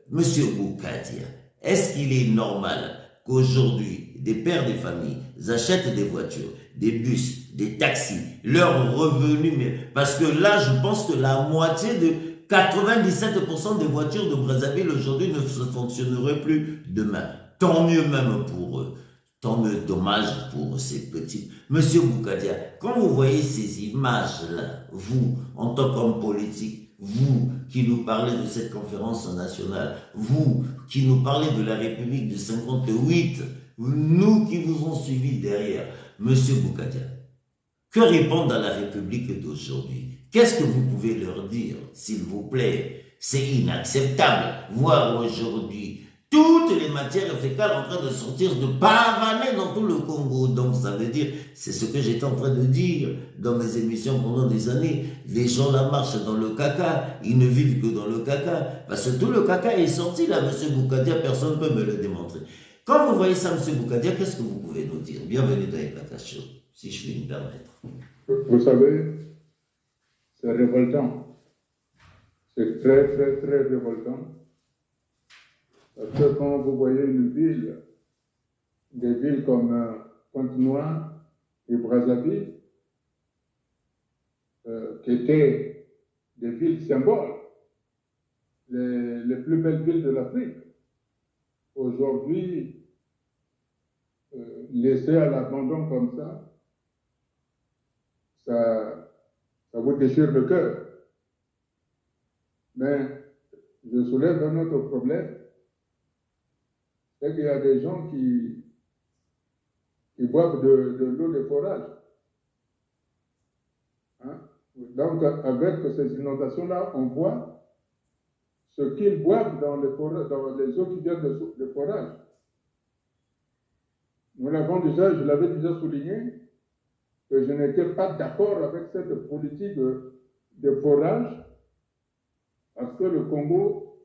Monsieur Boukadia, est-ce qu'il est normal qu'aujourd'hui, des pères de famille achètent des voitures, des bus, des taxis, leurs revenus, parce que là, je pense que la moitié de 97% des voitures de Brazzaville aujourd'hui ne fonctionneraient plus demain. Tant mieux même pour eux. Tant mieux, dommage pour ces petits. Monsieur Boukadia, quand vous voyez ces images-là, vous, en tant qu'homme politique, vous qui nous parlez de cette conférence nationale, vous qui nous parlez de la République de 58, nous qui vous ont suivis derrière, Monsieur Boukadia, que répondre à la République d'aujourd'hui? Qu'est-ce que vous pouvez leur dire, s'il vous plaît? C'est inacceptable, voir aujourd'hui toutes les matières fécales en train de sortir, de pavaner dans tout le Congo. Donc ça veut dire, c'est ce que j'étais en train de dire dans mes émissions pendant des années. Les gens là marchent dans le caca, ils ne vivent que dans le caca. Parce que tout le caca est sorti là, monsieur Boukadia, personne ne peut me le démontrer. Quand vous voyez ça, monsieur Boukadia, qu'est-ce que vous pouvez nous dire? Bienvenue dans Ibaka Show, si je puis me permettre. Vous savez, c'est révoltant. C'est très, très, très révoltant. Parce que quand vous voyez une ville, des villes comme Pointe-Noire et Brazzaville, qui étaient des villes symboles, les plus belles villes de l'Afrique, aujourd'hui, laissées à l'abandon comme ça vous déchire le cœur. Mais je soulève un autre problème. C'est qu'il y a des gens qui boivent de l'eau de forage. Hein? Donc, avec ces inondations-là, on voit ce qu'ils boivent dans les eaux qui viennent de forage. Je l'avais déjà souligné, que je n'étais pas d'accord avec cette politique de forage, parce que le Congo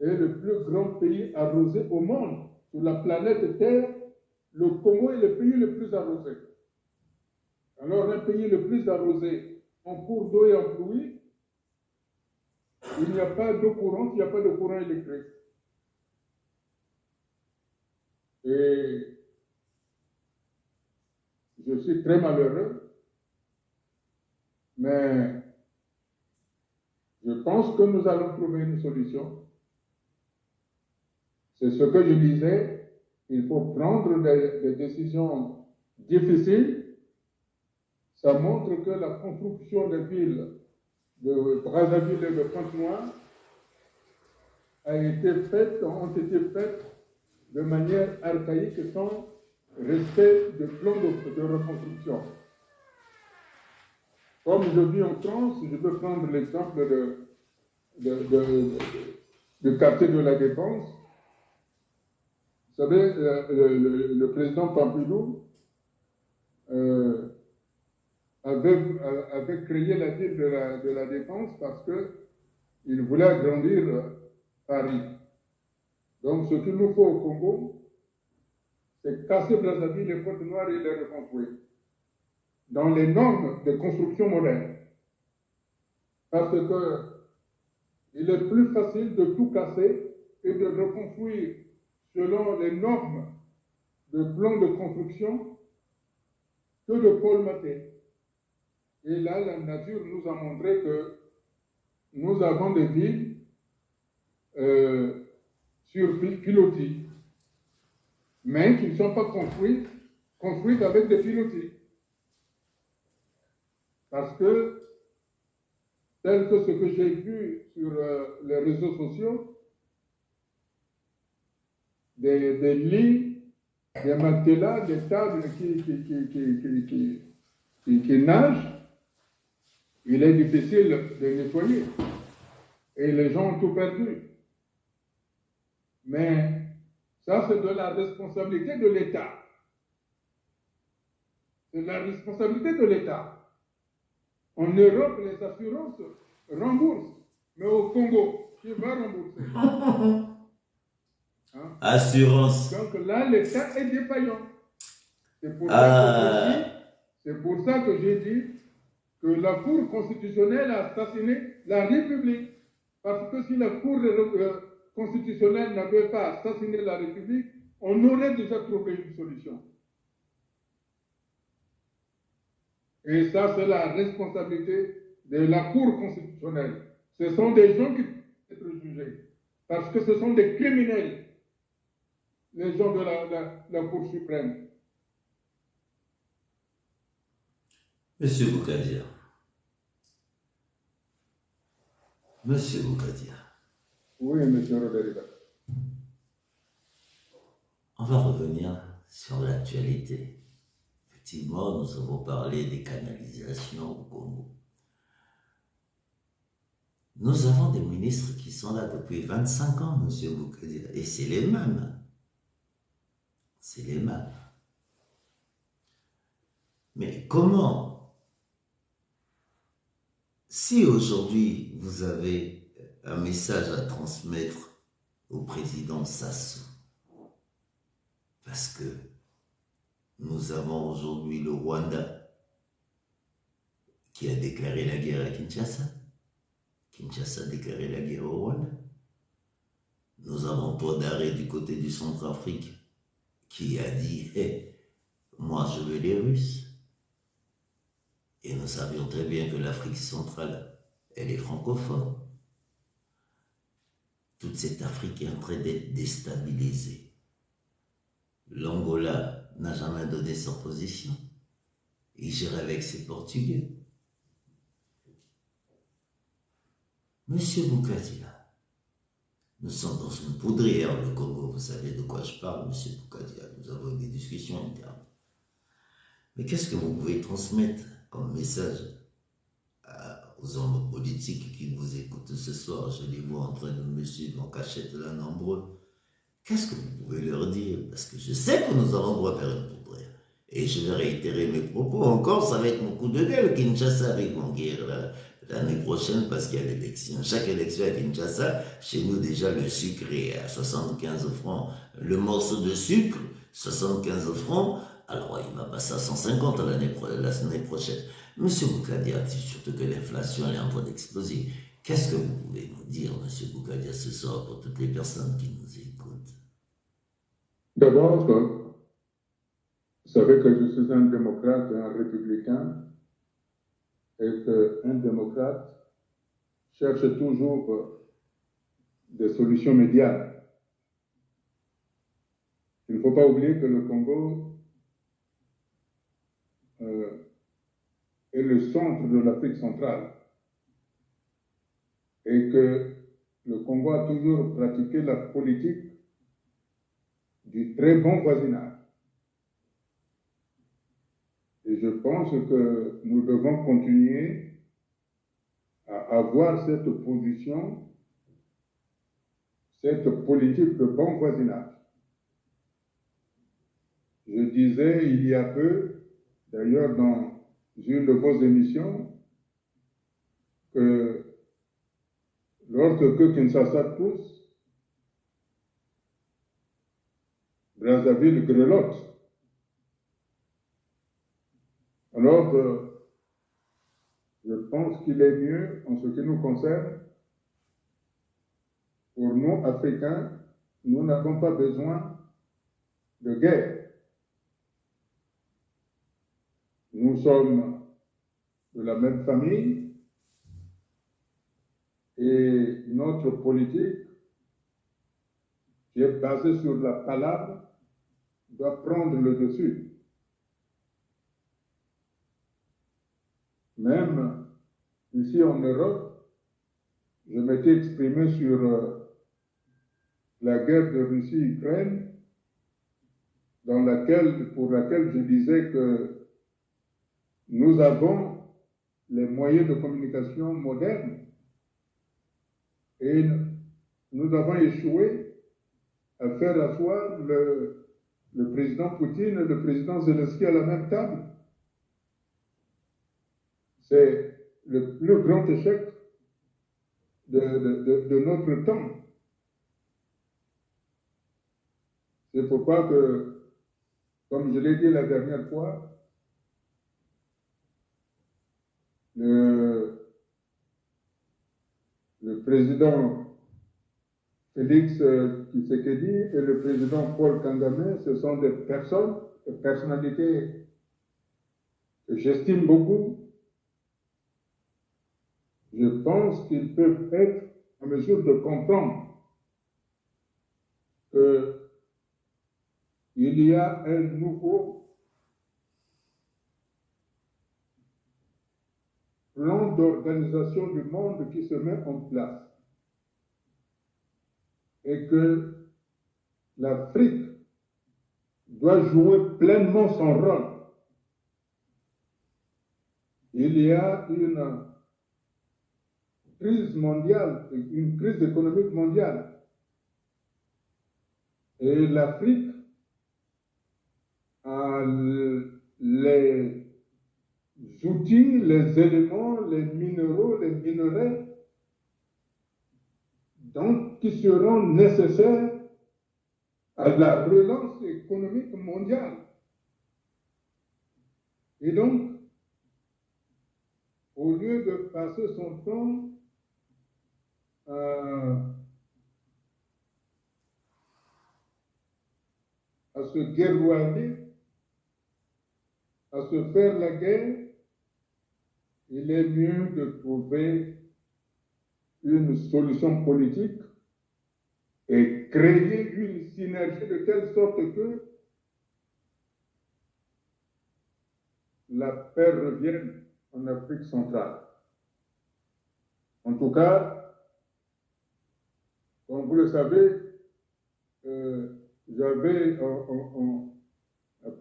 est le plus grand pays arrosé au monde. Sur la planète Terre, le Congo est le pays le plus arrosé. Alors, un pays le plus arrosé en cours d'eau et en pluie, il n'y a pas d'eau courante, il n'y a pas de courant électrique. Et je suis très malheureux, mais je pense que nous allons trouver une solution. C'est ce que je disais, il faut prendre des décisions difficiles. Ça montre que la construction des villes de Brazzaville et de Pointe-Noire ont été faites de manière archaïque sans respect de plan de reconstruction. Comme je vis en France, je peux prendre l'exemple du quartier de la Défense. Vous savez, le président Pompidou avait créé la ville de la Défense parce qu'il voulait agrandir Paris. Donc, ce qu'il nous faut au Congo, c'est casser Brazzaville et Pointe-Noire et les reconstruire dans les normes de construction moderne. Parce que il est plus facile de tout casser et de reconstruire selon les normes de plan de construction que de colmater. Et là, la nature nous a montré que nous avons des villes sur pilotis, mais qui ne sont pas construites avec des pilotis. Parce que, tel que ce que j'ai vu sur les réseaux sociaux, des lits, des matelas, des tables qui nagent, il est difficile de nettoyer. Et les gens ont tout perdu. Mais ça, c'est de la responsabilité de l'État. C'est de la responsabilité de l'État. En Europe, les assurances remboursent. Mais au Congo, qui va rembourser? Hein? Assurance. Donc là, l'État est défaillant. C'est pour ça que j'ai dit que la Cour constitutionnelle a assassiné la République. Parce que si la Cour constitutionnelle n'avait pas assassiné la République, on aurait déjà trouvé une solution. Et ça, c'est la responsabilité de la Cour constitutionnelle. Ce sont des gens qui doivent être jugés. Parce que ce sont des criminels, les gens de la Cour suprême. Monsieur Boukadia. Monsieur Boukadia. Oui, monsieur Roderick. On va revenir sur l'actualité. Effectivement, nous avons parlé des canalisations au Congo. Nous avons des ministres qui sont là depuis 25 ans, monsieur Boukadia, et c'est les mêmes. C'est les mêmes. Mais comment, si aujourd'hui vous avez un message à transmettre au président Sassou, parce que nous avons aujourd'hui le Rwanda qui a déclaré la guerre à Kinshasa. Kinshasa a déclaré la guerre au Rwanda. Nous avons Podare du côté du Centrafrique qui a dit hey, moi je veux les Russes. Et nous savions très bien que l'Afrique centrale, elle est francophone. Toute cette Afrique est en train d'être déstabilisée. L'Angola n'a jamais donné sa position. Il gère avec ses Portugais. Monsieur Boukadia, nous sommes dans une poudrière, le Congo. Vous savez de quoi je parle, monsieur Boukadia. Nous avons des discussions internes. Mais qu'est-ce que vous pouvez transmettre comme message aux hommes politiques qui vous écoutent ce soir? Je les vois en train de me suivre en cachette là nombreux. Qu'est-ce que vous pouvez leur dire? Parce que je sais que nous allons droit vers une poudrière. Et je vais réitérer mes propos encore, ça va être mon coup de gueule. Kinshasa avec mon guerre, l'année prochaine parce qu'il y a l'élection. Chaque élection à Kinshasa, chez nous déjà le sucre est à 75 francs. Le morceau de sucre, 75 francs, alors il va passer à 150 l'année prochaine. Monsieur Boukadia dit surtout que l'inflation est en train d'exploser. Qu'est-ce que vous pouvez nous dire, Monsieur Boukadia, ce soir pour toutes les personnes qui nous écoutent? D'abord, vous savez que je suis un démocrate et un républicain, et qu'un démocrate cherche toujours des solutions médianes. Il ne faut pas oublier que le Congo est le centre de l'Afrique centrale et que le Congo a toujours pratiqué la politique du très bon voisinage. Et je pense que nous devons continuer à avoir cette position, cette politique de bon voisinage. Je disais il y a peu, d'ailleurs dans une de vos émissions, que lorsque Kinshasa pousse, Brazzaville grelotte. Alors, je pense qu'il est mieux, en ce qui nous concerne, pour nous, Africains, nous n'avons pas besoin de guerre. Nous sommes de la même famille et notre politique, qui est basée sur la palabre, doit prendre le dessus. Même ici en Europe, je m'étais exprimé sur la guerre de Russie-Ukraine, pour laquelle je disais que nous avons les moyens de communication modernes et nous avons échoué à faire asseoir le président Poutine et le président Zelensky à la même table. C'est le plus grand échec de notre temps. C'est pourquoi que, comme je l'ai dit la dernière fois, le président Félix Tshisekedi et le président Paul Kagame, ce sont des personnalités que j'estime beaucoup. Je pense qu'ils peuvent être en mesure de comprendre qu'il y a un nouveau plan d'organisation du monde qui se met en place et que l'Afrique doit jouer pleinement son rôle. Il y a une crise mondiale, une crise économique mondiale. Et l'Afrique a les outils, les éléments, les minéraux, les minerais qui seront nécessaires à la relance économique mondiale. Et donc, au lieu de passer son temps à se guerroyer, à se faire la guerre, il est mieux de trouver une solution politique et créer une synergie de telle sorte que la paix revienne en Afrique centrale. En tout cas, comme vous le savez, j'avais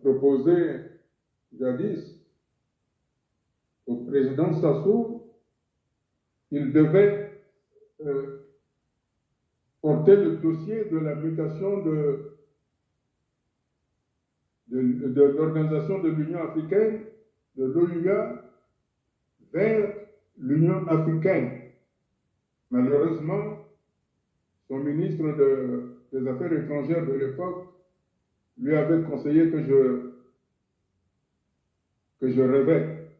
proposé jadis au président Sassou qu'il devait porter le dossier de la mutation de l'Organisation de l'Union africaine, de l'OUA, vers l'Union africaine. Malheureusement, son ministre des Affaires étrangères de l'époque lui avait conseillé que je rêvais.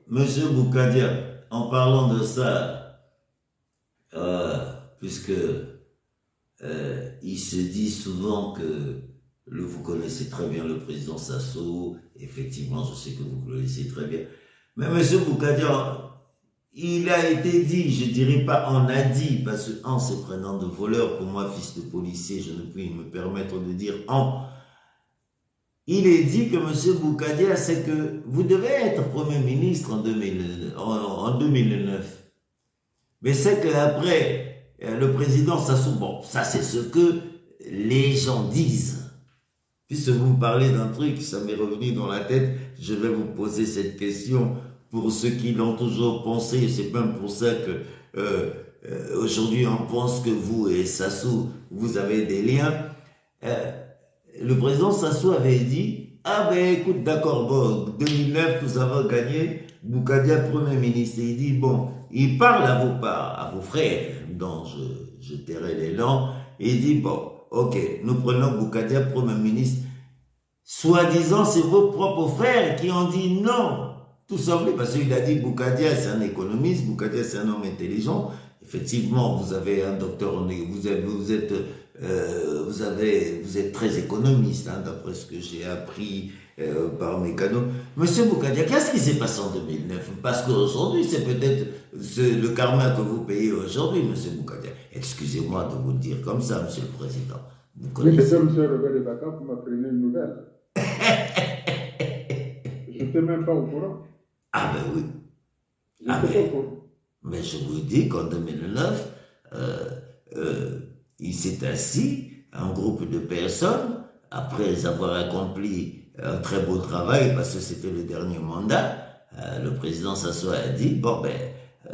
Monsieur Boukadia, en parlant de ça, puisque il se dit souvent que vous connaissez très bien le président Sassou, effectivement, je sais que vous le connaissez très bien, mais monsieur Boukadia, il a été dit, je dirais pas on a dit, parce qu'en se prenant de voleur, pour moi, fils de policier, je ne puis me permettre de dire en. Il est dit que monsieur Boukadia, c'est que vous devez être Premier ministre en 2009. Mais c'est qu'après, le président Sassou, bon, ça c'est ce que les gens disent. Puisque vous me parlez d'un truc, ça m'est revenu dans la tête, je vais vous poser cette question pour ceux qui l'ont toujours pensé. C'est même pour ça que aujourd'hui on pense que vous et Sassou, vous avez des liens. Le président Sassou avait dit, ah ben écoute, d'accord, bon, 2009, nous avons gagné, Boukadia Premier ministre. Il dit, bon, il parle à vos frères, dont je tairai les noms, et il dit, bon, ok, nous prenons Boukadia Premier ministre. Soi-disant, c'est vos propres frères qui ont dit non. Tout simplement, parce qu'il a dit, Boukadia, c'est un économiste, Boukadia, c'est un homme intelligent. Effectivement, vous avez un docteur, vous êtes très économiste, hein, d'après ce que j'ai appris par mes canaux. Monsieur Boukadia, qu'est-ce qui s'est passé en 2009? Parce qu'aujourd'hui, c'est peut-être le karma que vous payez aujourd'hui, monsieur Boukadia. Excusez-moi de vous le dire comme ça, monsieur le président. Vous connaissez... Oui, c'est monsieur Robert Ebata, vous m'apprenez une nouvelle. Je n'étais même pas au courant. Ah ben oui. Mais je vous dis qu'en 2009, il s'est assis, un groupe de personnes, après avoir accompli un très beau travail, parce que c'était le dernier mandat, le président Sassou a dit, bon ben,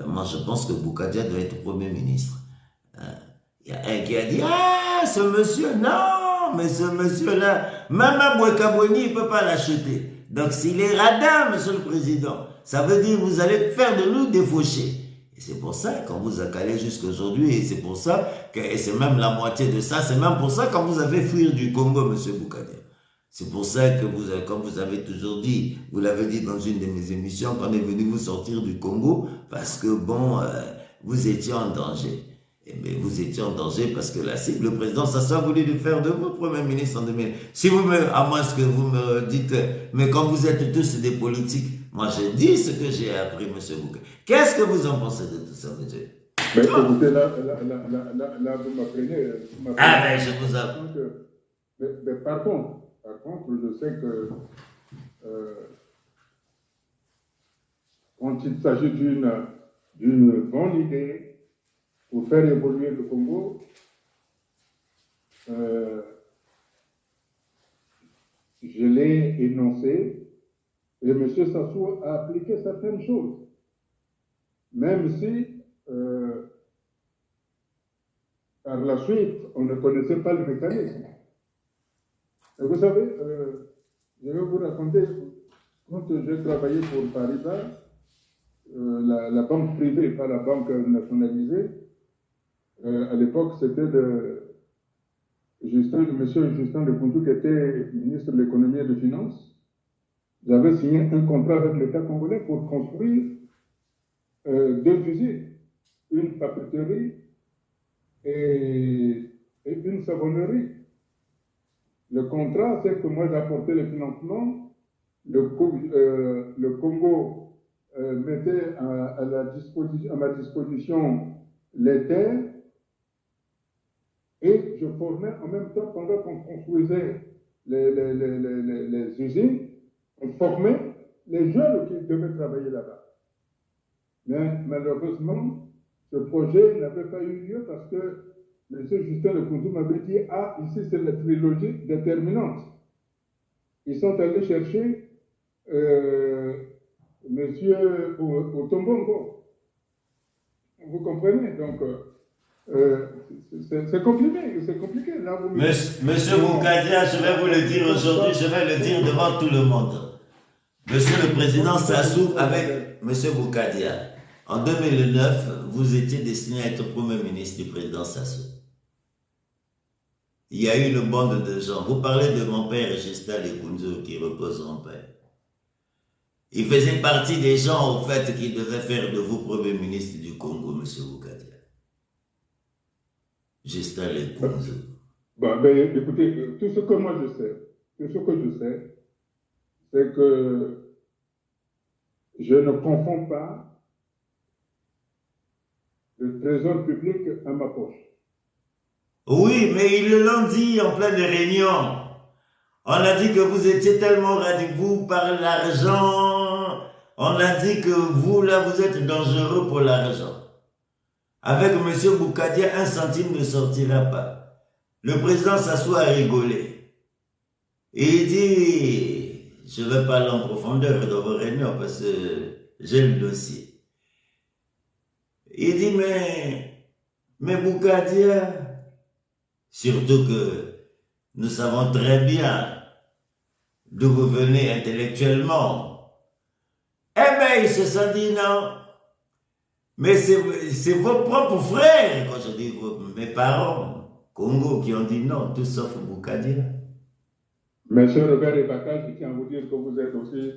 moi je pense que Boukadia doit être Premier ministre. Il y a un qui a dit, ah, ce monsieur, non, mais ce monsieur-là, même à Bouekaboueni, il ne peut pas l'acheter. Donc s'il est radin, monsieur le président, ça veut dire que vous allez faire de nous des fauchés. Et c'est pour ça qu'on vous a calé jusqu'aujourd'hui, et c'est pour ça, et c'est même la moitié de ça, c'est même pour ça qu'on vous avez fui du Congo, monsieur Boukadia. C'est pour ça que comme vous avez toujours dit, vous l'avez dit dans une de mes émissions, qu'on est venu vous sortir du Congo, parce que bon, vous étiez en danger. Et bien, vous étiez en danger parce que la cible, le président Sassou a voulu le faire de vous, Premier ministre en 2000. Si vous à moins que vous me dites, mais comme vous êtes tous des politiques, moi je dis ce que j'ai appris, monsieur Boukadia. Qu'est-ce que vous en pensez de tout ça, monsieur? Mais écoutez, là, vous m'apprenez. Ah ben, je vous apprends. Mais par contre, je sais que quand il s'agit d'une bonne idée pour faire évoluer le Congo, je l'ai énoncé et M. Sassou a appliqué certaines choses, même si par la suite on ne connaissait pas le mécanisme. Et vous savez, je vais vous raconter, quand j'ai travaillé pour Paribas, la banque privée, pas la banque nationalisée, à l'époque, c'était M. Justin Lekuntu qui était ministre de l'économie et des finances. J'avais signé un contrat avec l'État congolais pour construire 2 usines, une papeterie et une savonnerie. Le contrat, c'est que moi j'ai apporté le financement, le Congo mettait à ma disposition les terres, et je formais en même temps, pendant qu'on construisait les usines, on formait les jeunes qui devaient travailler là-bas. Mais malheureusement, ce projet n'avait pas eu lieu parce que M. Justin Lekuntu m'avait dit, ah, ici c'est la trilogie déterminante. Ils sont allés chercher M. Otombongo. Vous comprenez? Donc, c'est compliqué. Là, Monsieur Boukadia, je vais vous le dire aujourd'hui, je vais le dire devant tout le monde. Monsieur le Président Sassou avec Monsieur Boukadia, en 2009, vous étiez destiné à être Premier ministre du Président Sassou. Il y a eu une bande de gens. Vous parlez de mon père, Gestal Ekunzo, qui repose en paix. Il faisait partie des gens, au fait, qui devaient faire de vous Premier ministre du Congo, Monsieur Boukadia. Gestal Ekunzo. Écoutez, tout ce que moi je sais, c'est que je ne confonds pas le trésor public à ma poche. Oui, mais ils l'ont dit en pleine réunion. On a dit que vous étiez tellement radical, vous par l'argent. On a dit que vous, là, vous êtes dangereux pour l'argent. Avec M. Boukadia, 1 centime ne sortira pas. Le président Sassou a rigolé. Et il dit, je ne vais pas aller en profondeur dans vos réunions parce que j'ai le dossier. Il dit, mais Boukadia, surtout que nous savons très bien d'où vous venez intellectuellement. Eh bien, ils se sont dit non. Mais c'est vos propres frères, quand je dis mes parents, Congo, qui ont dit non, tout sauf Boukadia. Monsieur Robert Ebaka, je tiens à vous dire que vous êtes aussi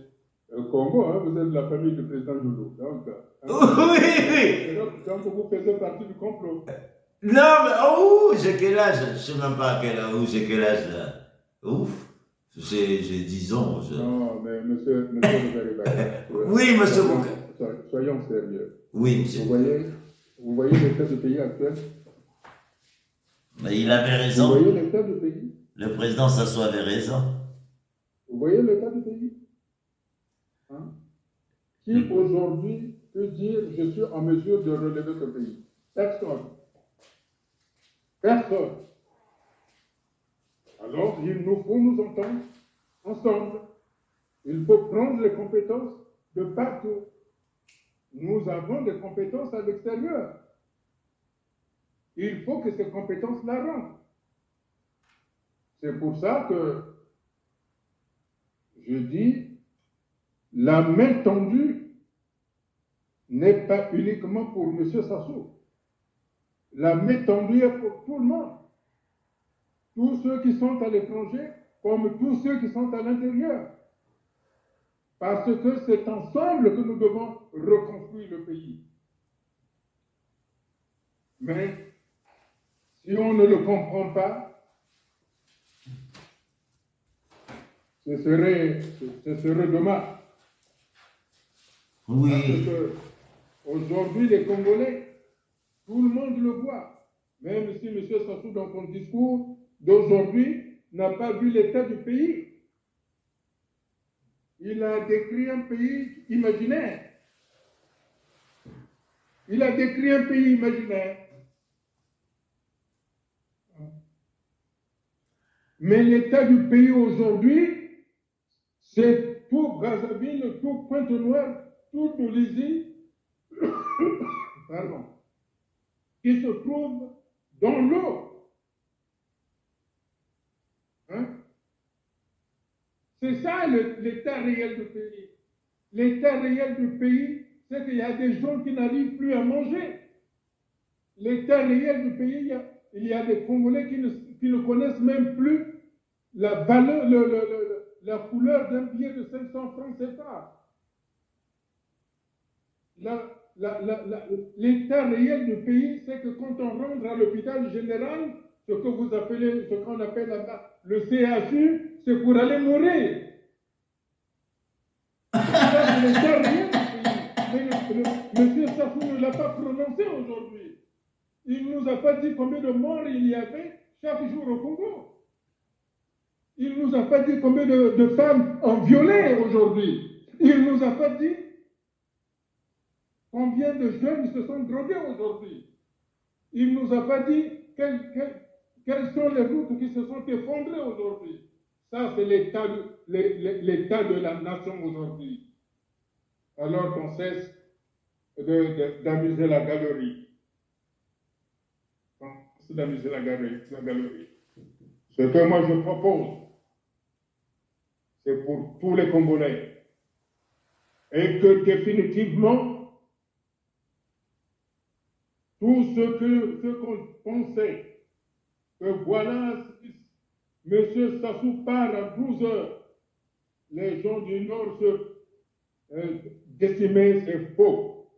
Congo, hein, vous êtes de la famille du président Loulou. Donc, Oui. Donc vous faites partie du complot. Non, mais j'ai quel âge? Je ne sais même pas à quel âge, j'ai quel âge là. Ouf, j'ai 10 ans. Non, mais monsieur Robert Ebaka. Oui, monsieur Boukadia. Soyons sérieux. Oui, monsieur. Vous voyez l'état du pays actuel? Mais il avait raison. Vous voyez l'état du pays? Le président Sassou avait raison. Vous voyez l'état du pays? Hein? Qui aujourd'hui peut dire je suis en mesure de relever ce pays? Personne. Personne. Alors, il nous faut nous entendre ensemble. Il faut prendre les compétences de partout. Nous avons des compétences à l'extérieur. Il faut que ces compétences la rendent. C'est pour ça que je dis, la main tendue n'est pas uniquement pour M. Sassou. La main tendue est pour tout le monde. Tous ceux qui sont à l'étranger, comme tous ceux qui sont à l'intérieur. Parce que c'est ensemble que nous devons reconstruire le pays. Mais si on ne le comprend pas, ce serait dommage. Oui. Parce que aujourd'hui, les Congolais, tout le monde le voit. Même si M. Sassou, dans son discours d'aujourd'hui, n'a pas vu l'état du pays. Il a décrit un pays imaginaire. Il a décrit un pays imaginaire. Mais l'état du pays aujourd'hui, c'est tout Brazzaville, tout Pointe-Noire, tout Tunisie, pardon, qui se trouve dans l'eau. Hein? C'est ça l'état réel du pays. L'état réel du pays, c'est qu'il y a des gens qui n'arrivent plus à manger. L'état réel du pays, il y a des Congolais qui ne connaissent même plus la valeur, la couleur d'un billet de 500 francs CFA. L'état réel du pays, c'est que quand on rentre à l'hôpital général, ce qu'on appelle là-bas le CHU, c'est pour aller mourir. C'est l'état réel du pays. Monsieur Sassou ne l'a pas prononcé aujourd'hui. Il ne nous a pas dit combien de morts il y avait chaque jour au Congo. Il ne nous a pas dit combien de femmes ont violé aujourd'hui. Il ne nous a pas dit combien de jeunes se sont drogués aujourd'hui. Il ne nous a pas dit quelles sont les routes qui se sont effondrées aujourd'hui. Ça, c'est l'état de la nation aujourd'hui. Alors qu'on cesse d'amuser la galerie. C'est d'amuser la galerie. Ce que moi je propose, c'est pour tous les Congolais et que définitivement, tout ce qu'on pensait, que voilà, M. Sassou part à 12 heures, les gens du Nord se décimaient, c'est faux.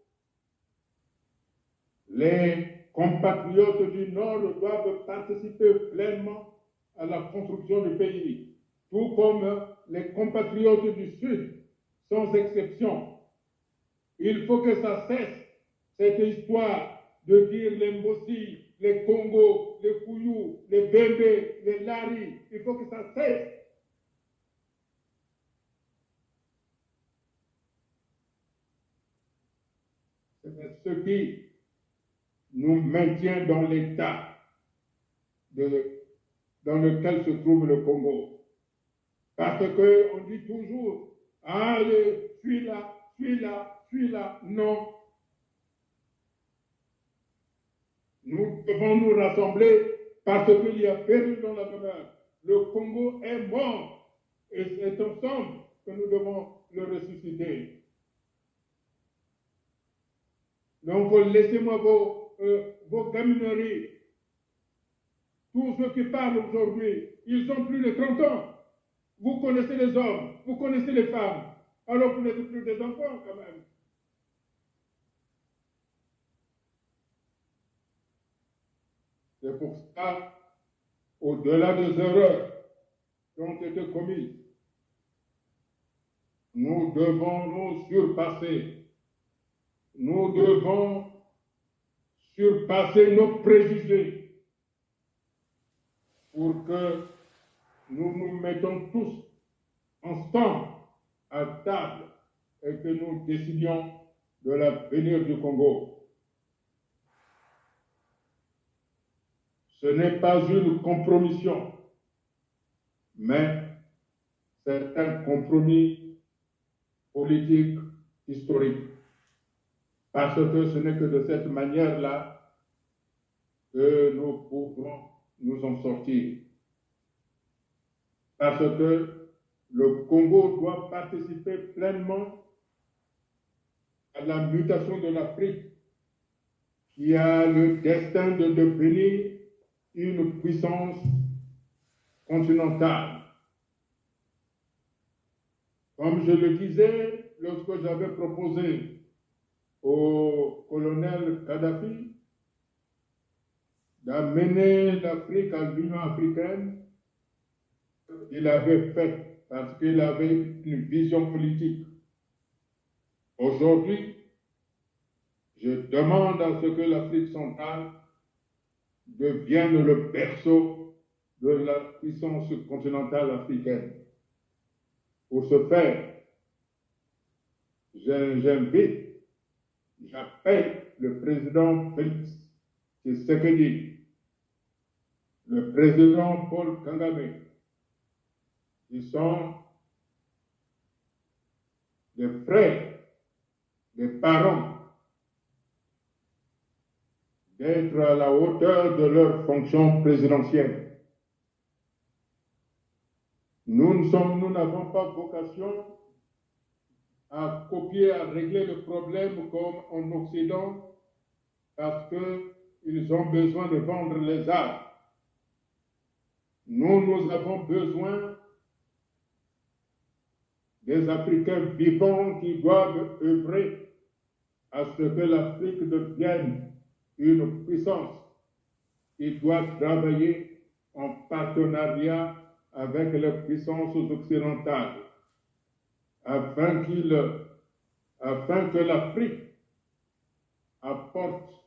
Les compatriotes du Nord doivent participer pleinement à la construction du pays, tout comme les compatriotes du Sud, sans exception. Il faut que ça cesse, cette histoire de dire les Mbossi, les Congo, les Kouyou, les Bembé, les Lari. Il faut que ça cesse. C'est ce qui nous maintient dans l'état dans lequel se trouve le Congo. Parce qu'on dit toujours, allez, suis là, suis là, suis là. Non. Nous devons nous rassembler parce qu'il y a péril dans la demeure. Le Congo est mort et c'est ensemble que nous devons le ressusciter. Donc laissez-moi vos gamineries. Tous ceux qui parlent aujourd'hui, ils ont plus de 30 ans. Vous connaissez les hommes, vous connaissez les femmes. Alors vous n'êtes plus des enfants quand même. C'est pour ça, au-delà des erreurs qui ont été commises, nous devons nous surpasser. Nous devons surpasser nos préjugés pour que nous nous mettons tous ensemble à table et que nous décidions de l'avenir du Congo. Ce n'est pas une compromission, mais c'est un compromis politique historique. Parce que ce n'est que de cette manière-là que nous pourrons nous en sortir. Parce que le Congo doit participer pleinement à la mutation de l'Afrique, qui a le destin de devenir une puissance continentale. Comme je le disais lorsque j'avais proposé au colonel Kadhafi d'amener l'Afrique à l'Union africaine, il avait fait parce qu'il avait une vision politique. Aujourd'hui, je demande à ce que l'Afrique centrale devienne le berceau de la puissance continentale africaine. Pour ce faire, j'appelle le président Félix Tshisekedi, le président Paul Kagame, qui sont des frères, des parents, d'être à la hauteur de leur fonction présidentielle. Nous n'avons pas vocation à copier, à régler le problème comme en Occident, parce qu'ils ont besoin de vendre les armes. Nous avons besoin des Africains vivants qui doivent œuvrer à ce que l'Afrique devienne une puissance qui doit travailler en partenariat avec les puissances occidentales afin que l'Afrique apporte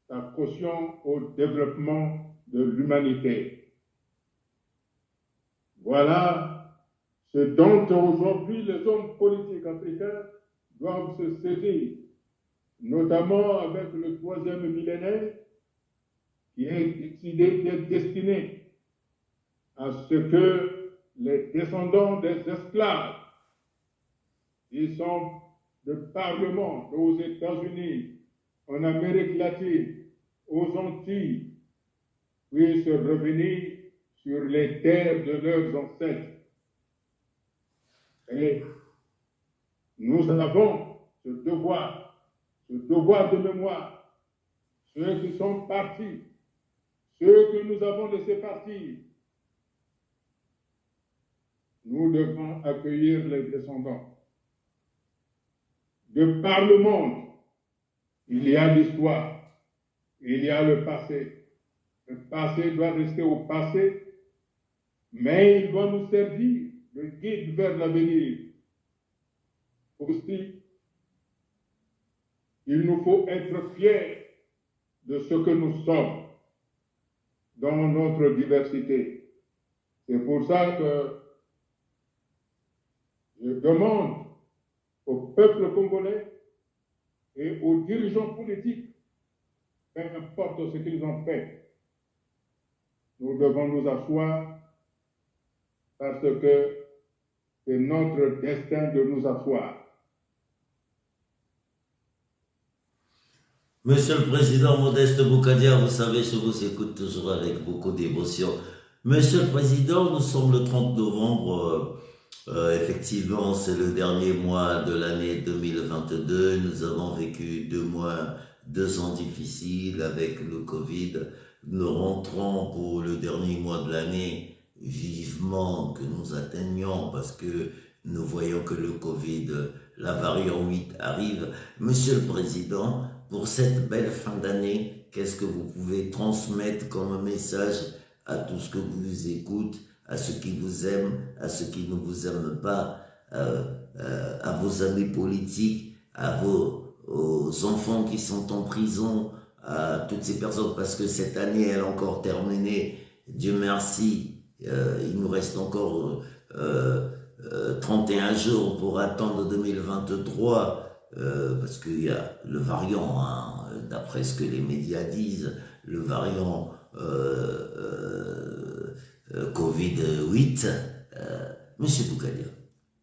sa caution au développement de l'humanité. Voilà ce dont aujourd'hui les hommes politiques africains doivent se saisir, notamment avec le 3e millénaire qui est destiné à ce que les descendants des esclaves qui sont de par le monde, aux États-Unis, en Amérique latine, aux Antilles, puissent revenir sur les terres de leurs ancêtres. Et Nous avons ce devoir de mémoire. Ceux qui sont partis, ceux que nous avons laissés partir, nous devons accueillir les descendants. De par le monde, il y a l'histoire, il y a le passé. Le passé doit rester au passé, mais il doit nous servir de guide vers l'avenir. Aussi, il nous faut être fiers de ce que nous sommes dans notre diversité. C'est pour ça que je demande au peuple congolais et aux dirigeants politiques, peu importe ce qu'ils ont fait, nous devons nous asseoir parce que c'est notre destin de nous asseoir. Monsieur le Président Modeste Boukadia, vous savez, je vous écoute toujours avec beaucoup d'émotion. Monsieur le Président, nous sommes le 30 novembre. Effectivement, c'est le dernier mois de l'année 2022. Nous avons vécu 2 ans difficiles avec le Covid. Nous rentrons pour le dernier mois de l'année vivement que nous atteignions parce que nous voyons que le Covid, la variante 8 arrive. Monsieur le Président, pour cette belle fin d'année, qu'est-ce que vous pouvez transmettre comme message à tous ceux qui vous écoutent, à ceux qui vous aiment, à ceux qui ne vous aiment pas, à vos amis politiques, aux enfants qui sont en prison, à toutes ces personnes, parce que cette année, elle est encore terminée. Dieu merci, il nous reste encore 31 jours pour attendre 2023. Parce qu'il y a le variant, hein, d'après ce que les médias disent, le variant Covid-8. Monsieur Boukadia,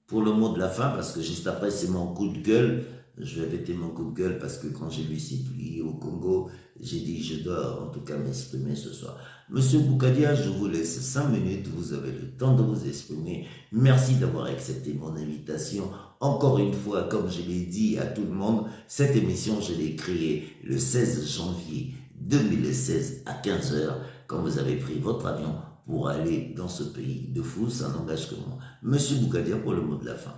pour le mot de la fin, parce que juste après c'est mon coup de gueule, je vais répéter mon coup de gueule parce que quand j'ai vu ces pluies au Congo, j'ai dit je dois en tout cas m'exprimer ce soir. Monsieur Boukadia, je vous laisse 5 minutes, vous avez le temps de vous exprimer. Merci d'avoir accepté mon invitation. Encore une fois, comme je l'ai dit à tout le monde, cette émission, je l'ai créée le 16 janvier 2016 à 15h, quand vous avez pris votre avion pour aller dans ce pays de fou, ça n'engage que moi. Monsieur Boukadia, pour le mot de la fin.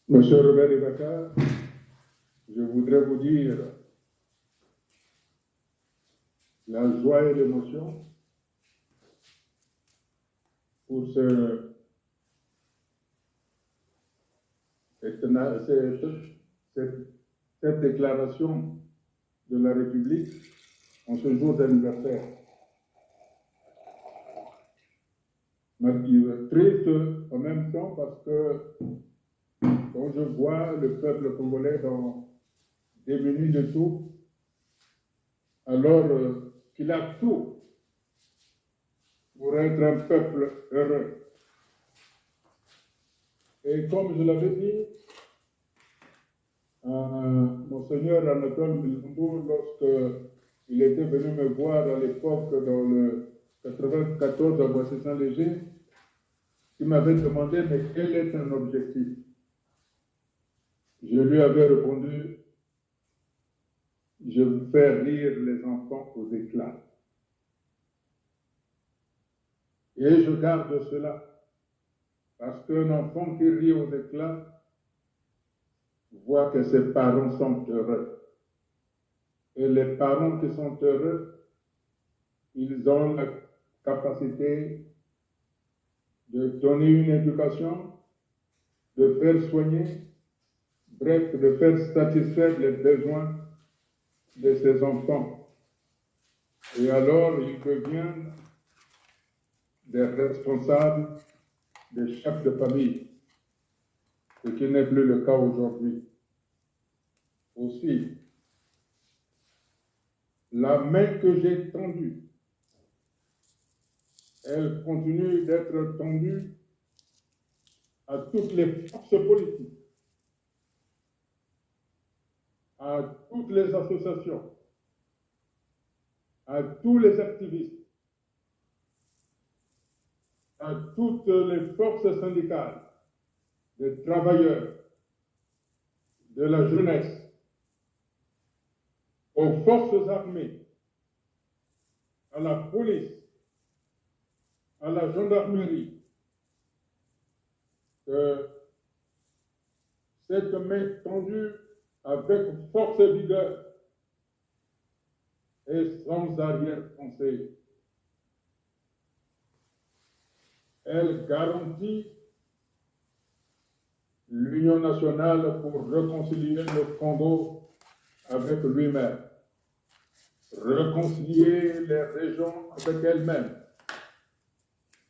Monsieur Robert Ibaka, je voudrais vous dire la joie et l'émotion pour cette déclaration de la République en ce jour d'anniversaire. Triste en même temps parce que quand je vois le peuple congolais démuni de tout, alors qu'il a tout pour être un peuple heureux. Et comme je l'avais dit, Monseigneur Anatole Milumbu, lorsqu'il était venu me voir à l'époque dans le 94 à Boissy-Saint-Léger, il m'avait demandé mais quel est un objectif. Je lui avais répondu, je veux faire rire les enfants aux éclats. Et je garde cela, parce qu'un enfant qui rit aux éclats voit que ses parents sont heureux. Et les parents qui sont heureux, ils ont la capacité de donner une éducation, de faire soigner, bref, de faire satisfaire les besoins de ces enfants. Et alors, ils deviennent des responsables, des chefs de famille, ce qui n'est plus le cas aujourd'hui. Aussi, la main que j'ai tendue, elle continue d'être tendue à toutes les forces politiques, à toutes les associations, à tous les activistes, à toutes les forces syndicales, des travailleurs, de la jeunesse, aux forces armées, à la police, à la gendarmerie, que cette main tendue avec force et vigueur et sans arrière-pensée. Elle garantit l'union nationale pour réconcilier le Congo avec lui-même, réconcilier les régions avec elles-mêmes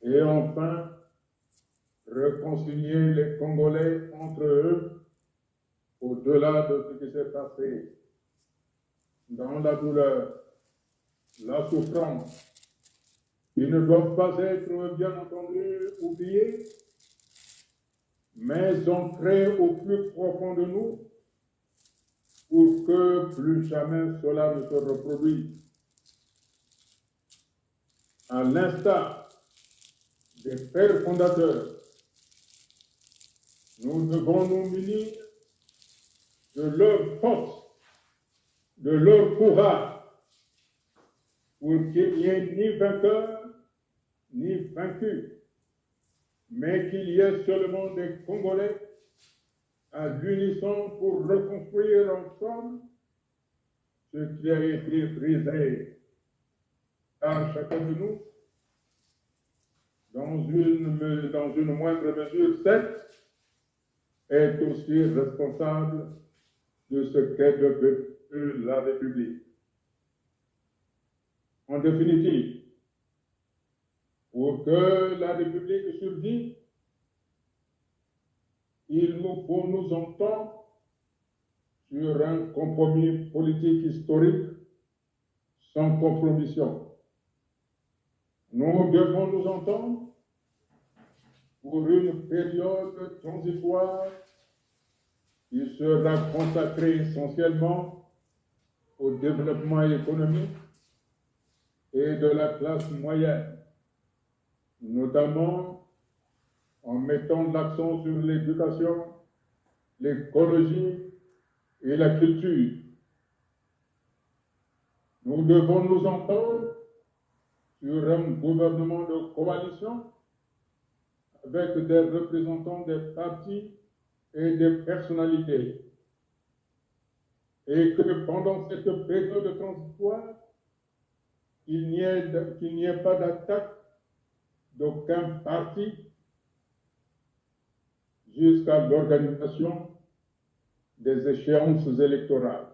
et enfin réconcilier les Congolais entre eux au-delà de ce qui s'est passé dans la douleur, la souffrance. Ils ne doivent pas être, bien entendu, oubliés, mais ancrés au plus profond de nous pour que plus jamais cela ne se reproduise. À l'instar des pères fondateurs, nous devons nous munir de leur force, de leur courage, pour qu'il n'y ait ni vainqueur ni vaincu, mais qu'il y ait seulement des Congolais à l'unisson pour reconstruire ensemble ce qui a été brisé par chacun de nous, dans une moindre mesure, certes, est aussi responsable de ce qu'est devenue la République. En définitive, pour que la République survive, il nous faut nous entendre sur un compromis politique historique sans compromission. Nous devons nous entendre pour une période transitoire qui sera consacrée essentiellement au développement économique et de la classe moyenne, notamment en mettant l'accent sur l'éducation, l'écologie et la culture. Nous devons nous entendre sur un gouvernement de coalition avec des représentants des partis et des personnalités. Et que pendant cette période transitoire, qu'il n'y ait pas d'attaque d'aucun parti jusqu'à l'organisation des échéances électorales.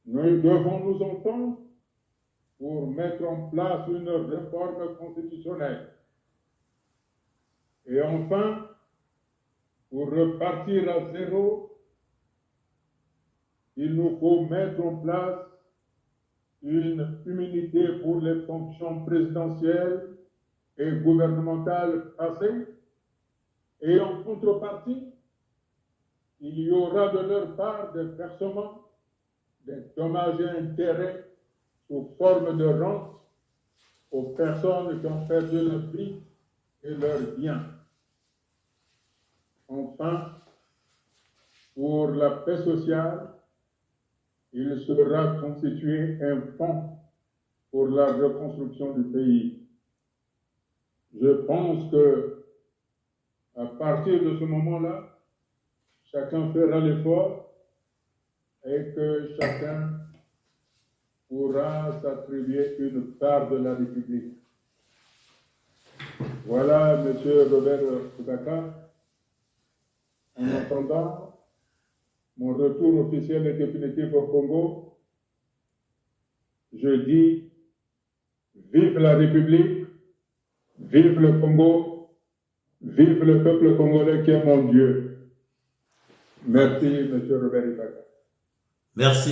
Nous devons nous entendre pour mettre en place une réforme constitutionnelle. Et enfin, pour repartir à zéro, il nous faut mettre en place une immunité pour les fonctions présidentielles et gouvernementales passées, et en contrepartie, il y aura de leur part des versements, des dommages et intérêts sous forme de rente aux personnes qui ont perdu leur vie et leurs biens. Enfin, pour la paix sociale, il sera constitué un fonds pour la reconstruction du pays. Je pense que, à partir de ce moment-là, chacun fera l'effort et que chacun pourra s'attribuer une part de la République. Voilà, M. Robert Fugaka. En attendant mon retour officiel et définitif au Congo, je dis vive la République, vive le Congo, vive le peuple congolais qui est mon Dieu. Merci, M. Robert Fugaka. Merci.